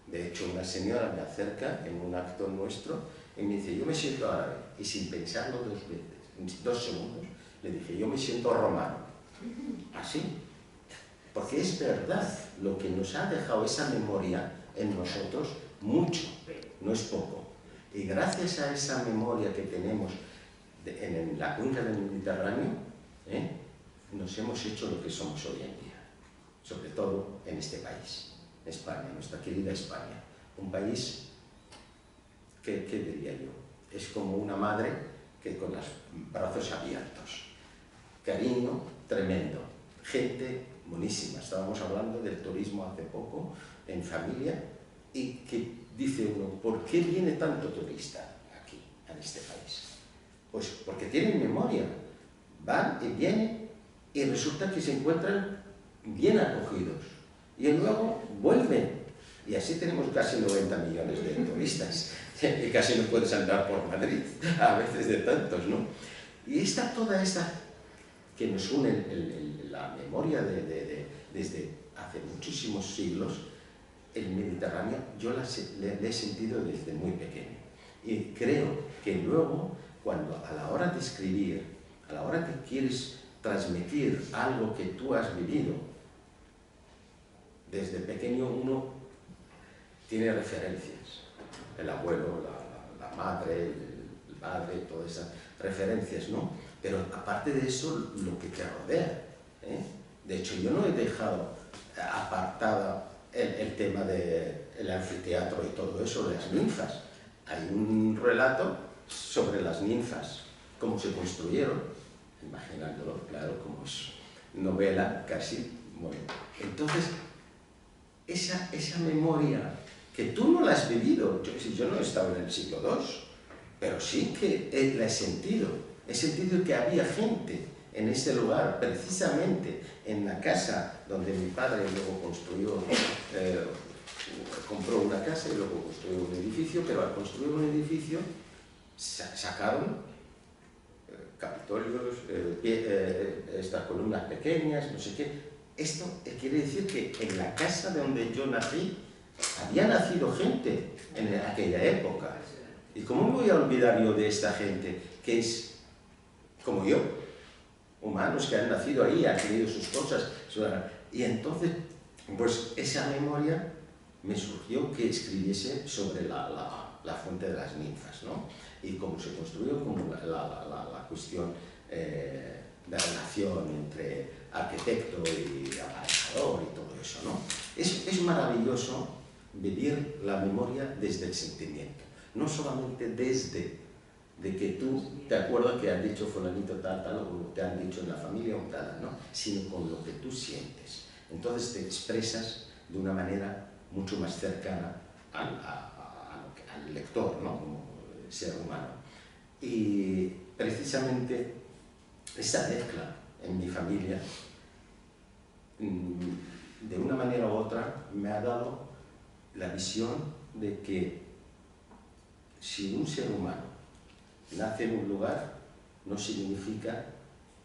De hecho, una señora me acerca en un acto nuestro y me dice, yo me siento árabe, y sin pensarlo 2 veces, en 2 segundos, le dije, yo me siento romano. Así. Porque es verdad, lo que nos ha dejado esa memoria en nosotros, mucho, no es poco. Y gracias a esa memoria que tenemos en la cuenca del Mediterráneo, nos hemos hecho lo que somos hoy en día, sobre todo en este país, España, nuestra querida España, un país que, ¿qué diría yo? Es como una madre que con los brazos abiertos, cariño tremendo, gente buenísima. Estábamos hablando del turismo hace poco en familia y que dice uno, ¿por qué viene tanto turista aquí, en este país? Pues porque tienen memoria, van y vienen y resulta que se encuentran bien acogidos y luego vuelven. Y así tenemos casi 90 millones de turistas y casi no puedes andar por Madrid, a veces de tantos, ¿no? Y está toda esta que nos une la memoria desde hace muchísimos siglos, el Mediterráneo yo le he sentido desde muy pequeño. Y creo que luego, cuando a la hora de escribir, a la hora que quieres transmitir algo que tú has vivido, desde pequeño uno tiene referencias. El abuelo, la madre, el padre, todas esas referencias, ¿no? Pero aparte de eso, lo que te rodea, ¿eh? De hecho, yo no he dejado apartada el tema del anfiteatro y todo eso, de las ninfas. Hay un relato sobre las ninfas, cómo se construyeron, imaginándolo, claro, como es novela casi. Bueno, entonces, esa memoria que tú no la has vivido, yo no he estado en el siglo II, pero sí que la he sentido que había gente en ese lugar, precisamente en la casa donde mi padre luego construyó, compró una casa y luego construyó un edificio, pero al construir un edificio sacaron capitolios, estas columnas pequeñas, no sé qué. Esto quiere decir que en la casa donde yo nací había nacido gente en aquella época. ¿Y cómo me voy a olvidar yo de esta gente que es como yo? Humanos que han nacido ahí, han tenido sus cosas. Y entonces, pues esa memoria me surgió que escribiese sobre la fuente de las ninfas, ¿no? Y cómo se construyó, como la cuestión de relación entre arquitecto y aparejador y todo eso, ¿no? Es maravilloso vivir la memoria desde el sentimiento, no solamente desde de que tú te acuerdas que has dicho fulanito tal, tal, o te han dicho en la familia o tal, ¿no? Sino con lo que tú sientes. Entonces te expresas de una manera mucho más cercana al lector, ¿no? Como ser humano. Y precisamente esa mezcla en mi familia, de una manera u otra, me ha dado la visión de que si un ser humano nace en un lugar, no significa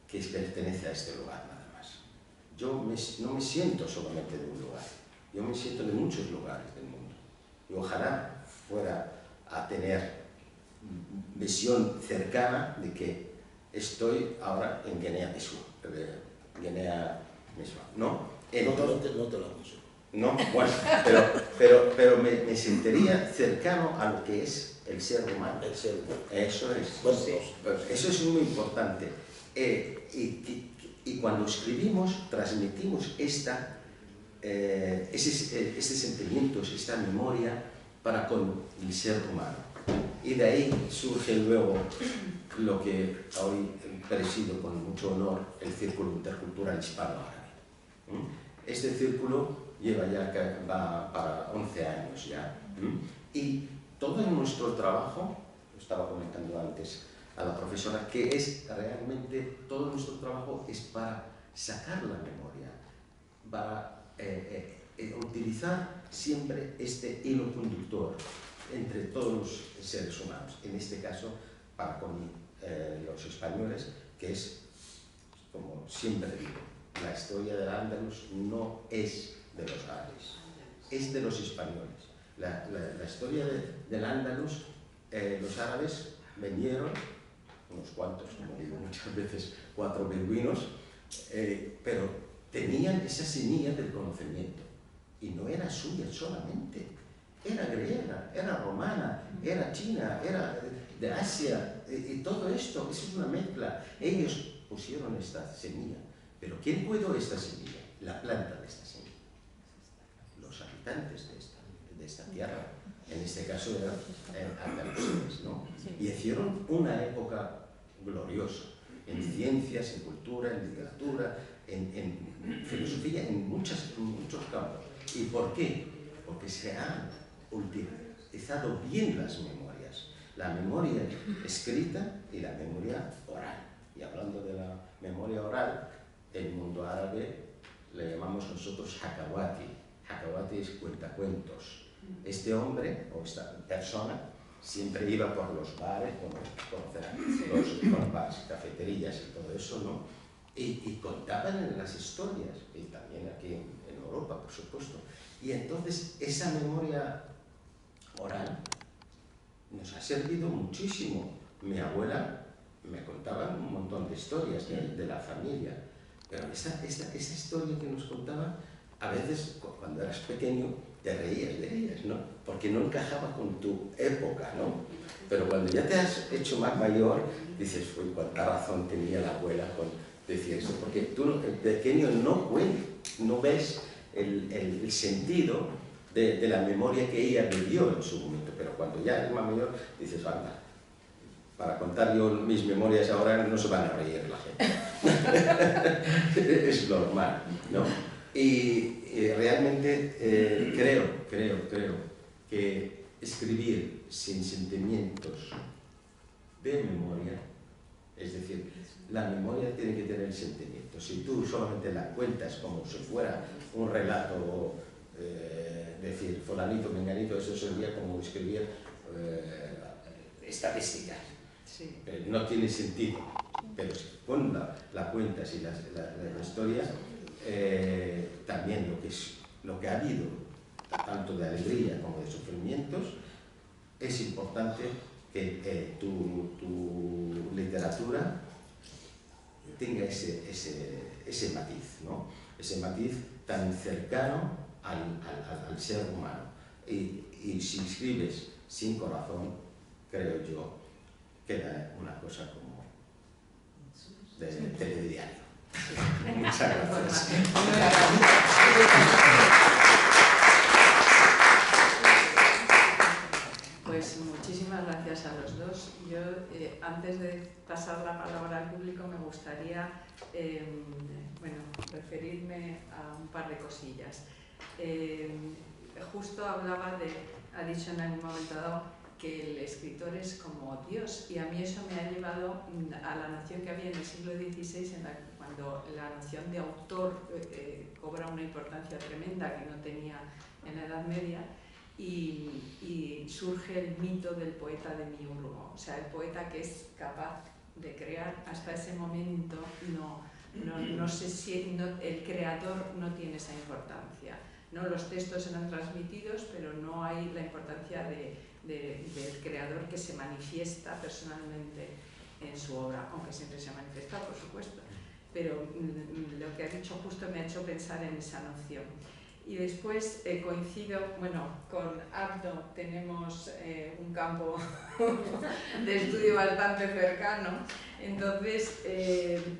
que pertenece a este lugar nada más. Yo no me siento solamente de un lugar, yo me siento de muchos lugares del mundo. Y ojalá fuera a tener visión cercana de que estoy ahora en Guinea-Bissau, ¿no? Entonces, no te lo aconsejo. No, bueno, pero me sentiría cercano a lo que es el ser humano. El ser humano. Eso es. Bueno, Eso es muy importante. Y cuando escribimos, transmitimos estos sentimientos, esta memoria para con el ser humano. Y de ahí surge luego lo que hoy presido con mucho honor, el Círculo Intercultural Hispano-Árabe. Este círculo va para 11 años ya. Y todo nuestro trabajo, lo estaba comentando antes a la profesora, que es realmente, todo nuestro trabajo es para sacar la memoria, para utilizar siempre este hilo conductor entre todos los seres humanos, en este caso para con los españoles, que es, como siempre digo, la historia del Andalus no es de los árabes, es de los españoles. La historia del Andalus, los árabes vinieron, unos cuantos, como digo muchas veces, 4 beduinos, pero tenían esa semilla del conocimiento, y no era suya solamente, era griega, era romana, era china, era de Asia, y todo esto, eso es una mezcla. Ellos pusieron esta semilla, pero ¿quién cuidó esta semilla? La planta de esta semilla. Los habitantes de esta tierra, en este caso eran andaluces, ¿no? Y hicieron una época gloriosa, en ciencias, en cultura, en literatura, en filosofía, en muchos campos. ¿Y por qué? Porque se han utilizado bien las memorias, la memoria escrita y la memoria oral. Y hablando de la memoria oral, el mundo árabe le llamamos nosotros Hakawati. Hakawati es cuentacuentos. Este hombre o esta persona siempre iba por los bares, conocerán los bares, cafeterías y todo eso, ¿no? y contaban las historias, y también aquí en Europa, por supuesto. Y entonces esa memoria oral nos ha servido muchísimo. Mi abuela me contaba un montón de historias de la familia, pero esa historia que nos contaba, a veces cuando eras pequeño te reías de ellas, ¿no? Porque no encajaba con tu época, ¿no? Pero cuando ya te has hecho más mayor, dices, uy, cuánta razón tenía la abuela con decir eso, porque tú, el pequeño, no ves el sentido de la memoria que ella vivió en su momento, pero cuando ya eres más mayor, dices, anda, para contar yo mis memorias ahora no se van a reír la gente. Es normal, ¿no? Y realmente creo que escribir sin sentimientos de memoria, es decir, la memoria tiene que tener sentimientos. Si tú solamente la cuentas como si fuera un relato, decir, fulanito, menganito, eso sería como escribir estadísticas. Sí. No tiene sentido, pero si cuando la cuentas y la historia, también lo que ha habido, tanto de alegría como de sufrimientos, es importante que tu literatura tenga ese matiz, ¿no? Ese matiz tan cercano al ser humano. Y si escribes sin corazón, creo yo, queda una cosa como de telediario. Muchas gracias. Pues muchísimas gracias a los dos. Yo, antes de pasar la palabra al público, me gustaría referirme a un par de cosillas. Justo ha dicho en algún momento dado que el escritor es como Dios, y a mí eso me ha llevado a la noción que había en el siglo XVI, cuando la noción de autor cobra una importancia tremenda que no tenía en la Edad Media, y surge el mito del poeta demiurgo, o sea, el poeta que es capaz de crear. Hasta ese momento no sé si el creador no tiene esa importancia, ¿no? Los textos eran transmitidos, pero no hay la importancia del creador que se manifiesta personalmente en su obra, aunque siempre se ha manifestado, por supuesto, pero lo que ha dicho justo me ha hecho pensar en esa noción. Y después coincido, con Abdo tenemos un campo de estudio bastante cercano, entonces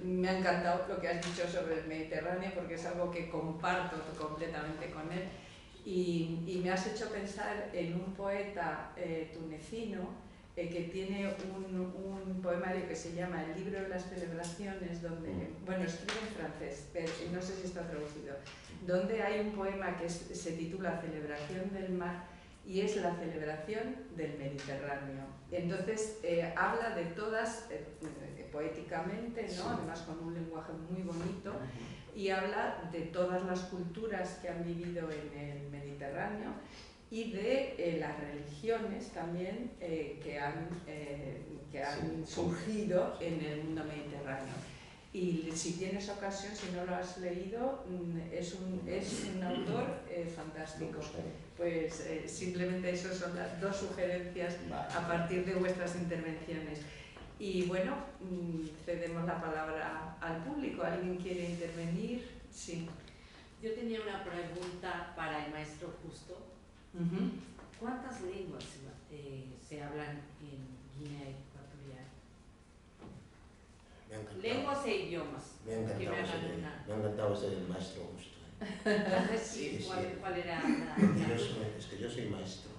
me ha encantado lo que has dicho sobre el Mediterráneo, porque es algo que comparto completamente con él, y me has hecho pensar en un poeta tunecino que tiene un poemario que se llama El libro de las celebraciones, donde, escribe en francés, pero no sé si está traducido, donde hay un poema que se titula Celebración del mar, y es la celebración del Mediterráneo. Entonces habla de todas, poéticamente, ¿no? Además con un lenguaje muy bonito, y habla de todas las culturas que han vivido en el Mediterráneo, y de las religiones también que han surgido en el mundo mediterráneo. Y si tienes ocasión, si no lo has leído, es un autor fantástico. Pues simplemente esas son las dos sugerencias a partir de vuestras intervenciones. Y bueno, cedemos la palabra al público. ¿Alguien quiere intervenir? Sí. Yo tenía una pregunta para el maestro Justo. ¿Cuántas lenguas se hablan en Guinea Ecuatorial? Lenguas e idiomas. Me ha encantado ser el maestro Justo. Entonces, ¿cuál era la...? Es que yo soy maestro,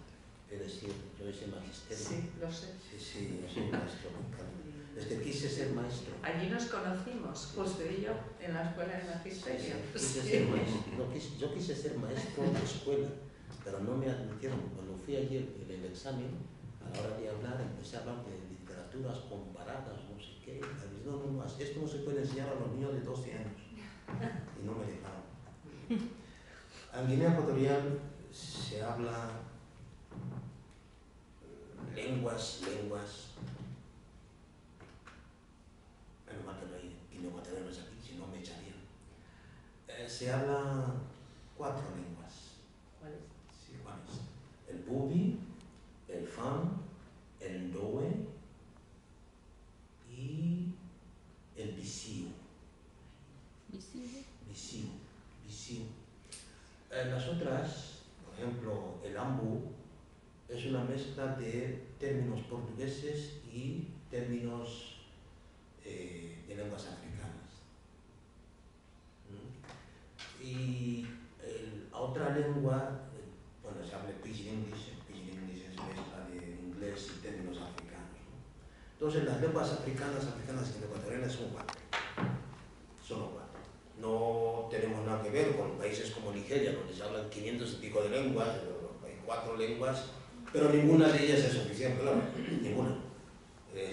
es decir, yo hice magisterio. Sí, lo sé. Sí, yo soy maestro, me encanta. Es que quise ser maestro. Allí nos conocimos, Justo y yo, en la escuela de magisterio. Quise ser maestro. Yo quise ser maestro de escuela, pero no me admitieron. Cuando fui allí en el examen, a la hora de hablar, empecé a hablar de literaturas comparadas, no sé qué. No, esto no se puede enseñar a los niños de 12 años. Y no me dejaron. En Guinea Ecuatorial se habla lenguas. Menos mal que no hay guineoecuatorianos aquí. Se hablan 4 lenguas. ¿Cuáles? Sí, ¿cuáles? El bubi, el fan, el ndowe y el bisiu. Bisiu. Las otras, por ejemplo, el ambu, es una mezcla de términos portugueses y términos de lenguas africanas. Y otra lengua, bueno, se habla Pidgin English es mezcla de inglés y términos africanos, ¿no? Entonces, las lenguas africanas y ecuatorianas son 4. Solo 4. No tenemos nada que ver con países como Nigeria, donde se hablan 500 y pico de lenguas, hay 4 lenguas, pero ninguna de ellas es oficial, claro, ninguna.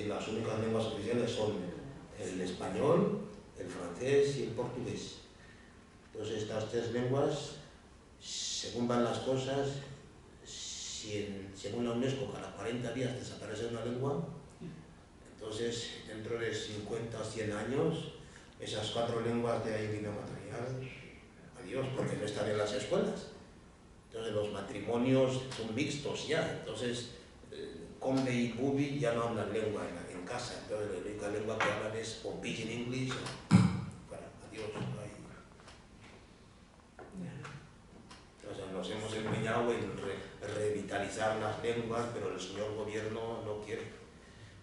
Las únicas lenguas oficiales son el español, el francés y el portugués. Entonces, estas 3 lenguas, según van las cosas, según la UNESCO, cada 40 días desaparece una lengua, entonces, dentro de 50 o 100 años, esas 4 lenguas de Guinea Ecuatorial, adiós, porque no están en las escuelas. Entonces, los matrimonios son mixtos ya, entonces, Combe y Bubi ya no hablan lengua en casa, entonces la única lengua que hablan es o Pidgin English o bueno, adiós. Entonces nos hemos empeñado en revitalizar las lenguas, pero el señor gobierno no quiere.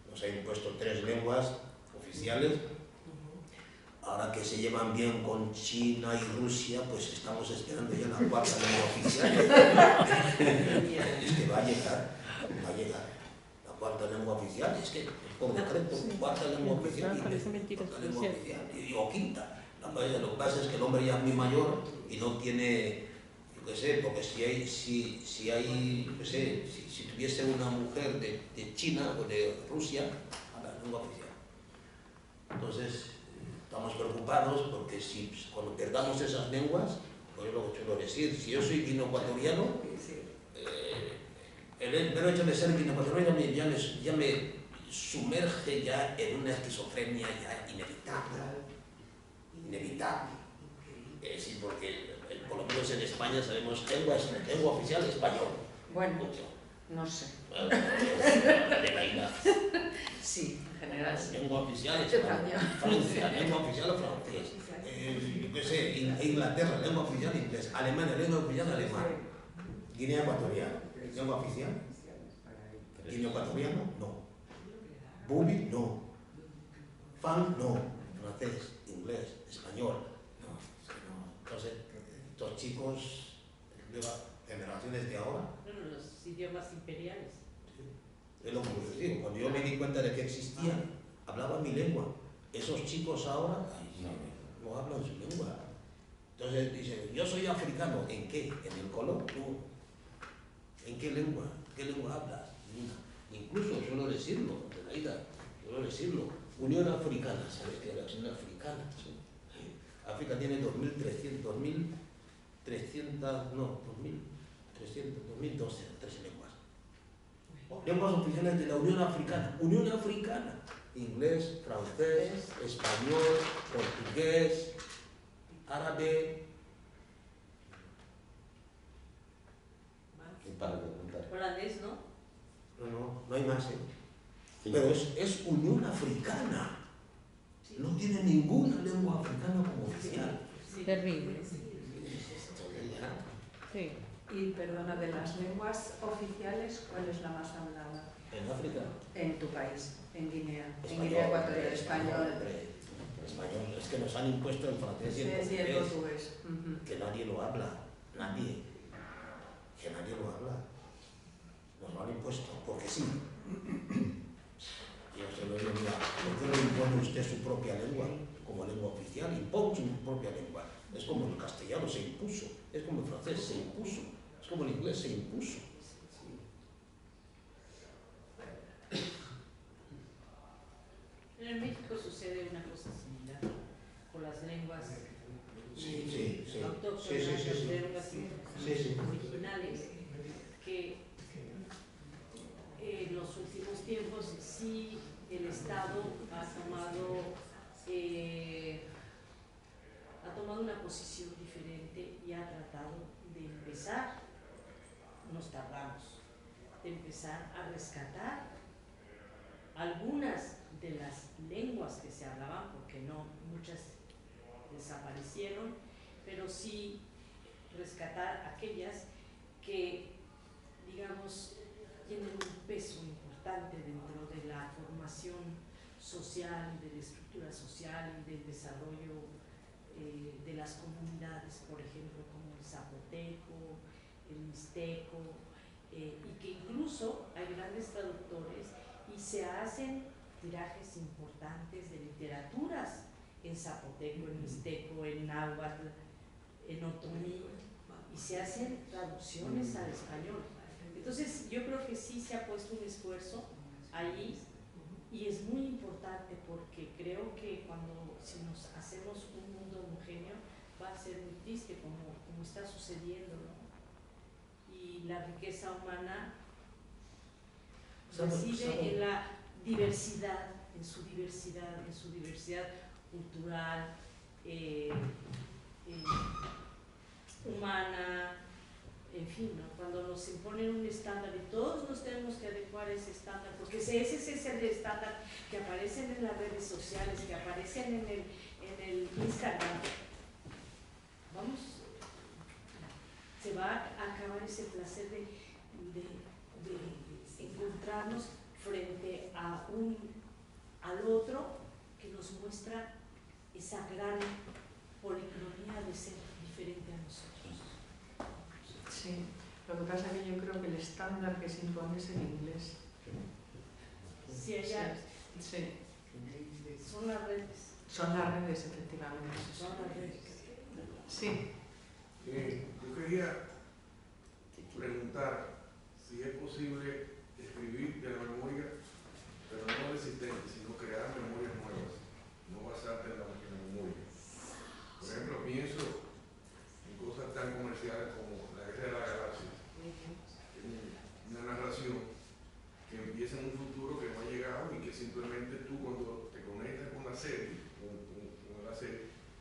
Nos ha impuesto 3 lenguas oficiales. Ahora que se llevan bien con China y Rusia, pues estamos esperando ya la 4ª lengua oficial. Es que va a llegar. La 4ª lengua oficial, es que por decreto, 4ª lengua oficial y 4ª lengua oficial, o 5ª. Lo que pasa es que el hombre ya es muy mayor y no tiene, yo qué sé, porque si tuviese una mujer de China o de Rusia, a la lengua oficial. Entonces, estamos preocupados porque cuando perdamos esas lenguas, pues es lo que suelo decir, si yo soy guineoecuatoriano, el mero hecho de ser guineoecuatoriano ya me sumerge ya en una esquizofrenia ya inevitable. Sí, porque por lo menos en España sabemos lengua oficial español. Bueno, no sé. De la isla. Sí, en general sí. Lengua oficial español. Francia, lengua oficial francés. Yo qué sé, Inglaterra, lengua oficial inglés. Alemania, lengua oficial alemán. Guinea Ecuatorial, lengua oficial. Guinea Ecuatoriano, no. Bubi, no. Fan, no. Francés, inglés, español, no. Entonces, estos chicos, generaciones de ahora. Bueno, los idiomas imperiales. Es lo que les digo, cuando yo me di cuenta de que existían, hablaban mi lengua. Esos chicos ahora no hablan su lengua. Entonces dicen, yo soy africano, ¿en qué? ¿En el color? No. ¿En qué lengua? ¿Qué lengua hablas? Ninguna. Incluso suelo decirlo, Unión Africana, ¿sabes qué es la Unión Africana? ¿Sí? África tiene 2.300, 2.12, 13 lenguas. Lenguas oficiales de la Unión Africana. Unión Africana. Inglés, francés, español, portugués, árabe. Y para preguntar. Holandés, ¿no? No hay más, ¿eh? Sí. Pero es Unión Africana. Sí. No tiene ninguna lengua africana como oficial. Sí. Terrible. Sí. Y perdona, de las lenguas oficiales, ¿cuál es la más hablada? En África. En tu país, en Guinea. En Español, Guinea Ecuatorial, español. Español. Es que nos han impuesto el francés y el Sí, el portugués. portugués. Ujú. Que nadie lo habla. Nadie. Que nadie lo habla. Nos lo han impuesto, porque sí. Yo se lo digo, mira, ¿por qué no impone usted su propia lengua como lengua oficial? Impone su propia lengua. Es como el castellano se impuso, es como el francés se impuso, es como el inglés se impuso. En México sucede una cosa similar con las lenguas autóctonas, las lenguas originales, que en los últimos tiempos sí el Estado ha tomado una posición diferente. empezar, nos tardamos, de empezar a rescatar algunas de las lenguas que se hablaban, porque no muchas desaparecieron, pero sí rescatar aquellas que, digamos, tienen un peso importante dentro de la formación social, de la estructura social y del desarrollo de las comunidades, por ejemplo, como el zapoteco, el mixteco, y que incluso hay grandes traductores y se hacen tirajes importantes de literaturas en zapoteco, en mixteco, en náhuatl, en otomí, y se hacen traducciones al español. Entonces yo creo que sí se ha puesto un esfuerzo ahí, y es muy importante porque creo que si nos hacemos un mundo homogéneo va a ser muy triste como está sucediendo, ¿no? Y la riqueza humana reside en la diversidad, en su diversidad cultural, humana, en fin, ¿no? Cuando nos imponen un estándar y todos nos tenemos que adecuar a ese estándar, porque ese es el estándar que aparecen en las redes sociales, que aparecen en el Instagram. Se va a acabar ese placer de encontrarnos frente al otro que nos muestra esa gran policromía de ser diferente a nosotros. Sí, lo que pasa es que yo creo que el estándar que se impone es el inglés. Sí, allá. Sí. Son las redes. Son las redes, efectivamente. Son las redes. Sí. Yo quería preguntar si es posible escribir de la memoria, pero no existente, sino crear memorias nuevas, no basarte en la memoria. Por ejemplo, pienso en cosas tan comerciales como La Guerra de la Galaxia, una narración que empieza en un futuro que no ha llegado y que simplemente tú, cuando te conectas con la serie,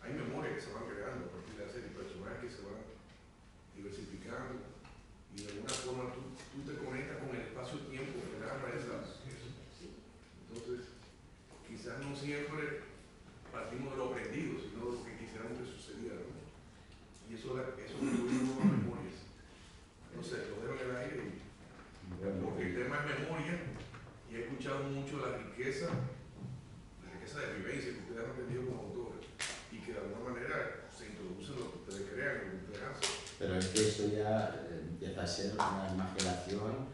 hay memorias que se van creando a partir de la serie, personajes que se van diversificando, y de alguna forma tú te conectas con el espacio-tiempo que narra eso. Entonces, quizás no siempre partimos de lo aprendido, sino de lo que quisiéramos que sucediera, ¿no? Y eso incluye nuevas memorias. No sé, lo dejo en el aire, porque el tema es memoria, y he escuchado mucho la riqueza de vivencia que ustedes han aprendido como autores, y que de alguna manera se introduce en lo que ustedes crean, en lo que ustedes hacen. Pero es que esto ya empieza a ser una imaginación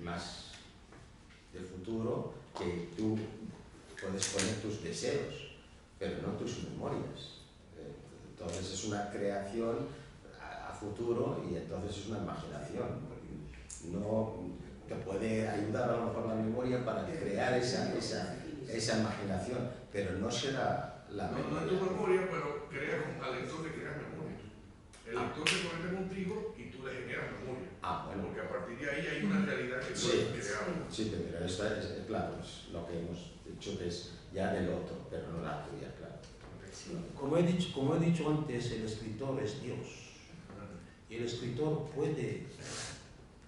más del futuro, que tú puedes poner tus deseos, pero no tus memorias. Entonces es una creación a futuro, y entonces es una imaginación. No te puede ayudar a lo mejor la memoria para crear esa imaginación, pero no será la memoria. No es tu memoria, pero al lector le creas memoria. El lector se conecta contigo y tú le generas memoria. Bueno. Porque a partir de ahí hay una realidad que tú has creado. Sí, pero esta es, claro, es lo que hemos dicho, que es ya del otro, pero no la tuya, claro. Como he dicho antes, el escritor es Dios. Y el escritor puede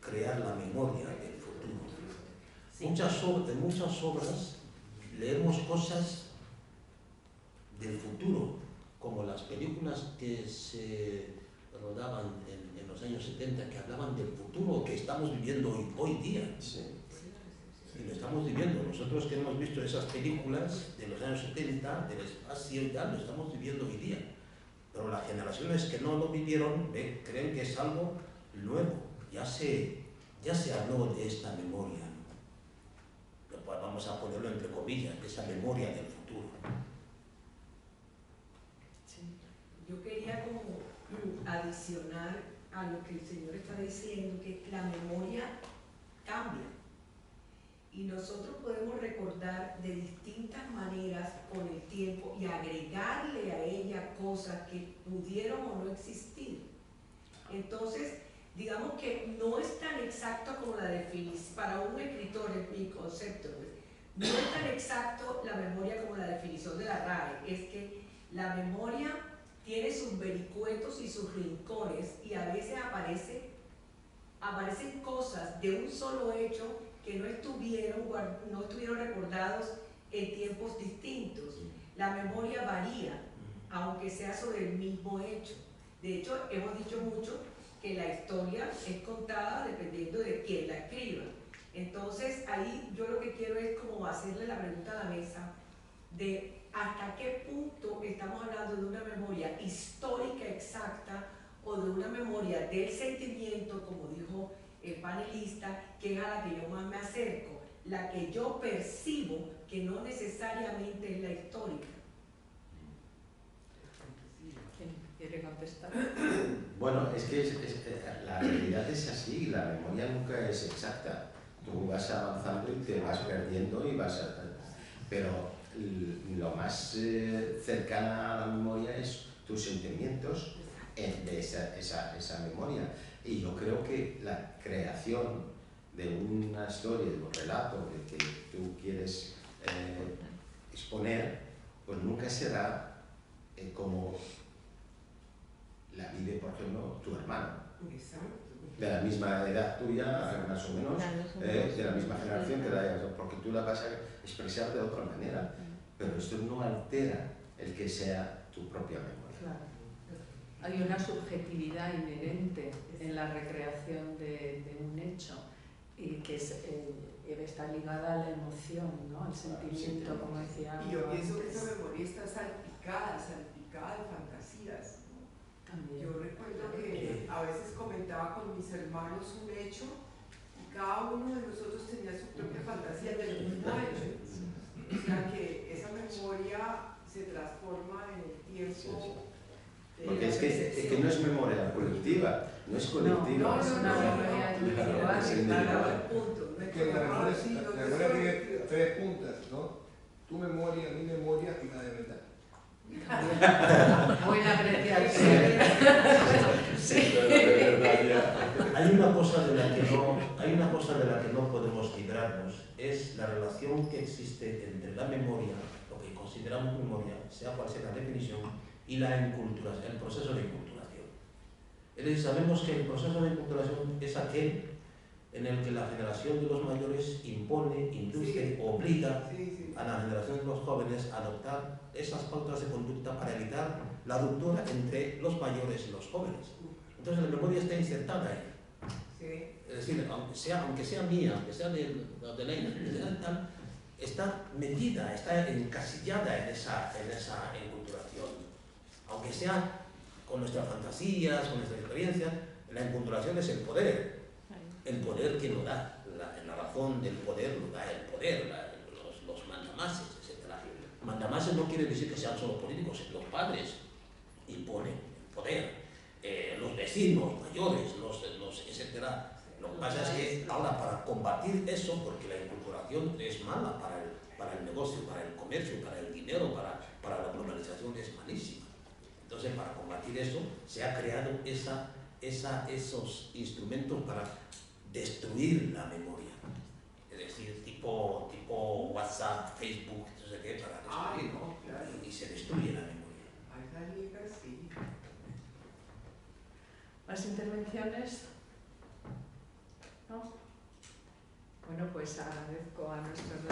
crear la memoria del futuro. En muchas obras leemos cosas del futuro, como las películas que se rodaban en los años 70, que hablaban del futuro que estamos viviendo hoy día. Sí. Y lo estamos viviendo. Nosotros que hemos visto esas películas de los años 70, del espacio y tal, lo estamos viviendo hoy día. Pero las generaciones que no lo vivieron creen que es algo nuevo. Ya se habló de esta memoria, ¿no? Vamos a ponerlo entre comillas, de esa memoria del futuro. Sí. Yo quería como adicionar a lo que el señor está diciendo, que la memoria cambia. Y nosotros podemos recordar de distintas maneras con el tiempo y agregarle a ella cosas que pudieron o no existir. Entonces, digamos que no es tan exacto como la definición, para un escritor es mi concepto, pues, no es tan exacto la memoria como la definición de la RAE, es que la memoria tiene sus vericuetos y sus rincones, y a veces aparecen cosas de un solo hecho que no estuvieron recordados en tiempos distintos. La memoria varía, aunque sea sobre el mismo hecho. De hecho, hemos dicho mucho que la historia es contada dependiendo de quién la escriba. Entonces, ahí yo lo que quiero es como hacerle la pregunta a la mesa de hasta qué punto estamos hablando de una memoria histórica exacta o de una memoria del sentimiento, como dijo el panelista, que es a la que yo más me acerco, la que yo percibo, que no necesariamente es la histórica. ¿Quién quiere contestar? Bueno, es que la realidad es así, la memoria nunca es exacta. Tú vas avanzando y te vas perdiendo pero lo más cercana a la memoria es tus sentimientos de esa memoria. Y yo creo que la creación de una historia, de un relato que tú quieres exponer, pues nunca será como la vive, por ejemplo, tu hermano. De la misma edad tuya, más o menos, de la misma generación que porque tú la vas a expresar de otra manera. Pero esto no altera el que sea tu propia memoria. Claro. Hay una subjetividad inherente en la recreación de un hecho y que está ligada a la emoción, ¿no? Al sentimiento, como decía. Y yo pienso que esa memoria está salpicada de fantasías. También. Yo recuerdo que a veces comentaba con mis hermanos un hecho y cada uno de nosotros tenía su propia fantasía del mismo hecho. O sea que esa memoria se transforma en el tiempo. Porque es que no es memoria colectiva, no es colectiva. No, es una memoria individual. Es individual. Es que la memoria tiene tres puntas, ¿no? Tu memoria, mi memoria y la de verdad. Buena apreciación. Hay una cosa de la que no podemos librarnos, es la relación que existe entre la memoria, lo que consideramos memoria, sea cual sea la definición, y la enculturación, el proceso de enculturación. Es decir, sabemos que el proceso de enculturación es aquel en el que la generación de los mayores impone, induce, obliga a la generación de los jóvenes a adoptar esas pautas de conducta para evitar la ruptura entre los mayores y los jóvenes. Entonces la memoria está insertada ahí. Es decir, aunque sea mía, aunque sea de Elena, está metida, está encasillada en esa enculturación. Aunque sea con nuestras fantasías, con nuestra experiencia, la enculturación es el poder. El poder que lo da, la razón del poder lo da el poder, los mandamases, etc. Mandamases no quiere decir que sean solo políticos, los padres imponen el poder, los vecinos mayores, etc. Lo que pasa es que ahora para combatir eso, porque la incorporación es mala para el negocio, para el comercio, para el dinero, para la globalización es malísima. Entonces para combatir eso se ha creado esos instrumentos para destruir la memoria, es decir, tipo WhatsApp, Facebook, no sé qué, para destruir, no, claro. Y se destruye la memoria. Sí. ¿Más intervenciones? ¿No? Bueno, pues agradezco a nuestros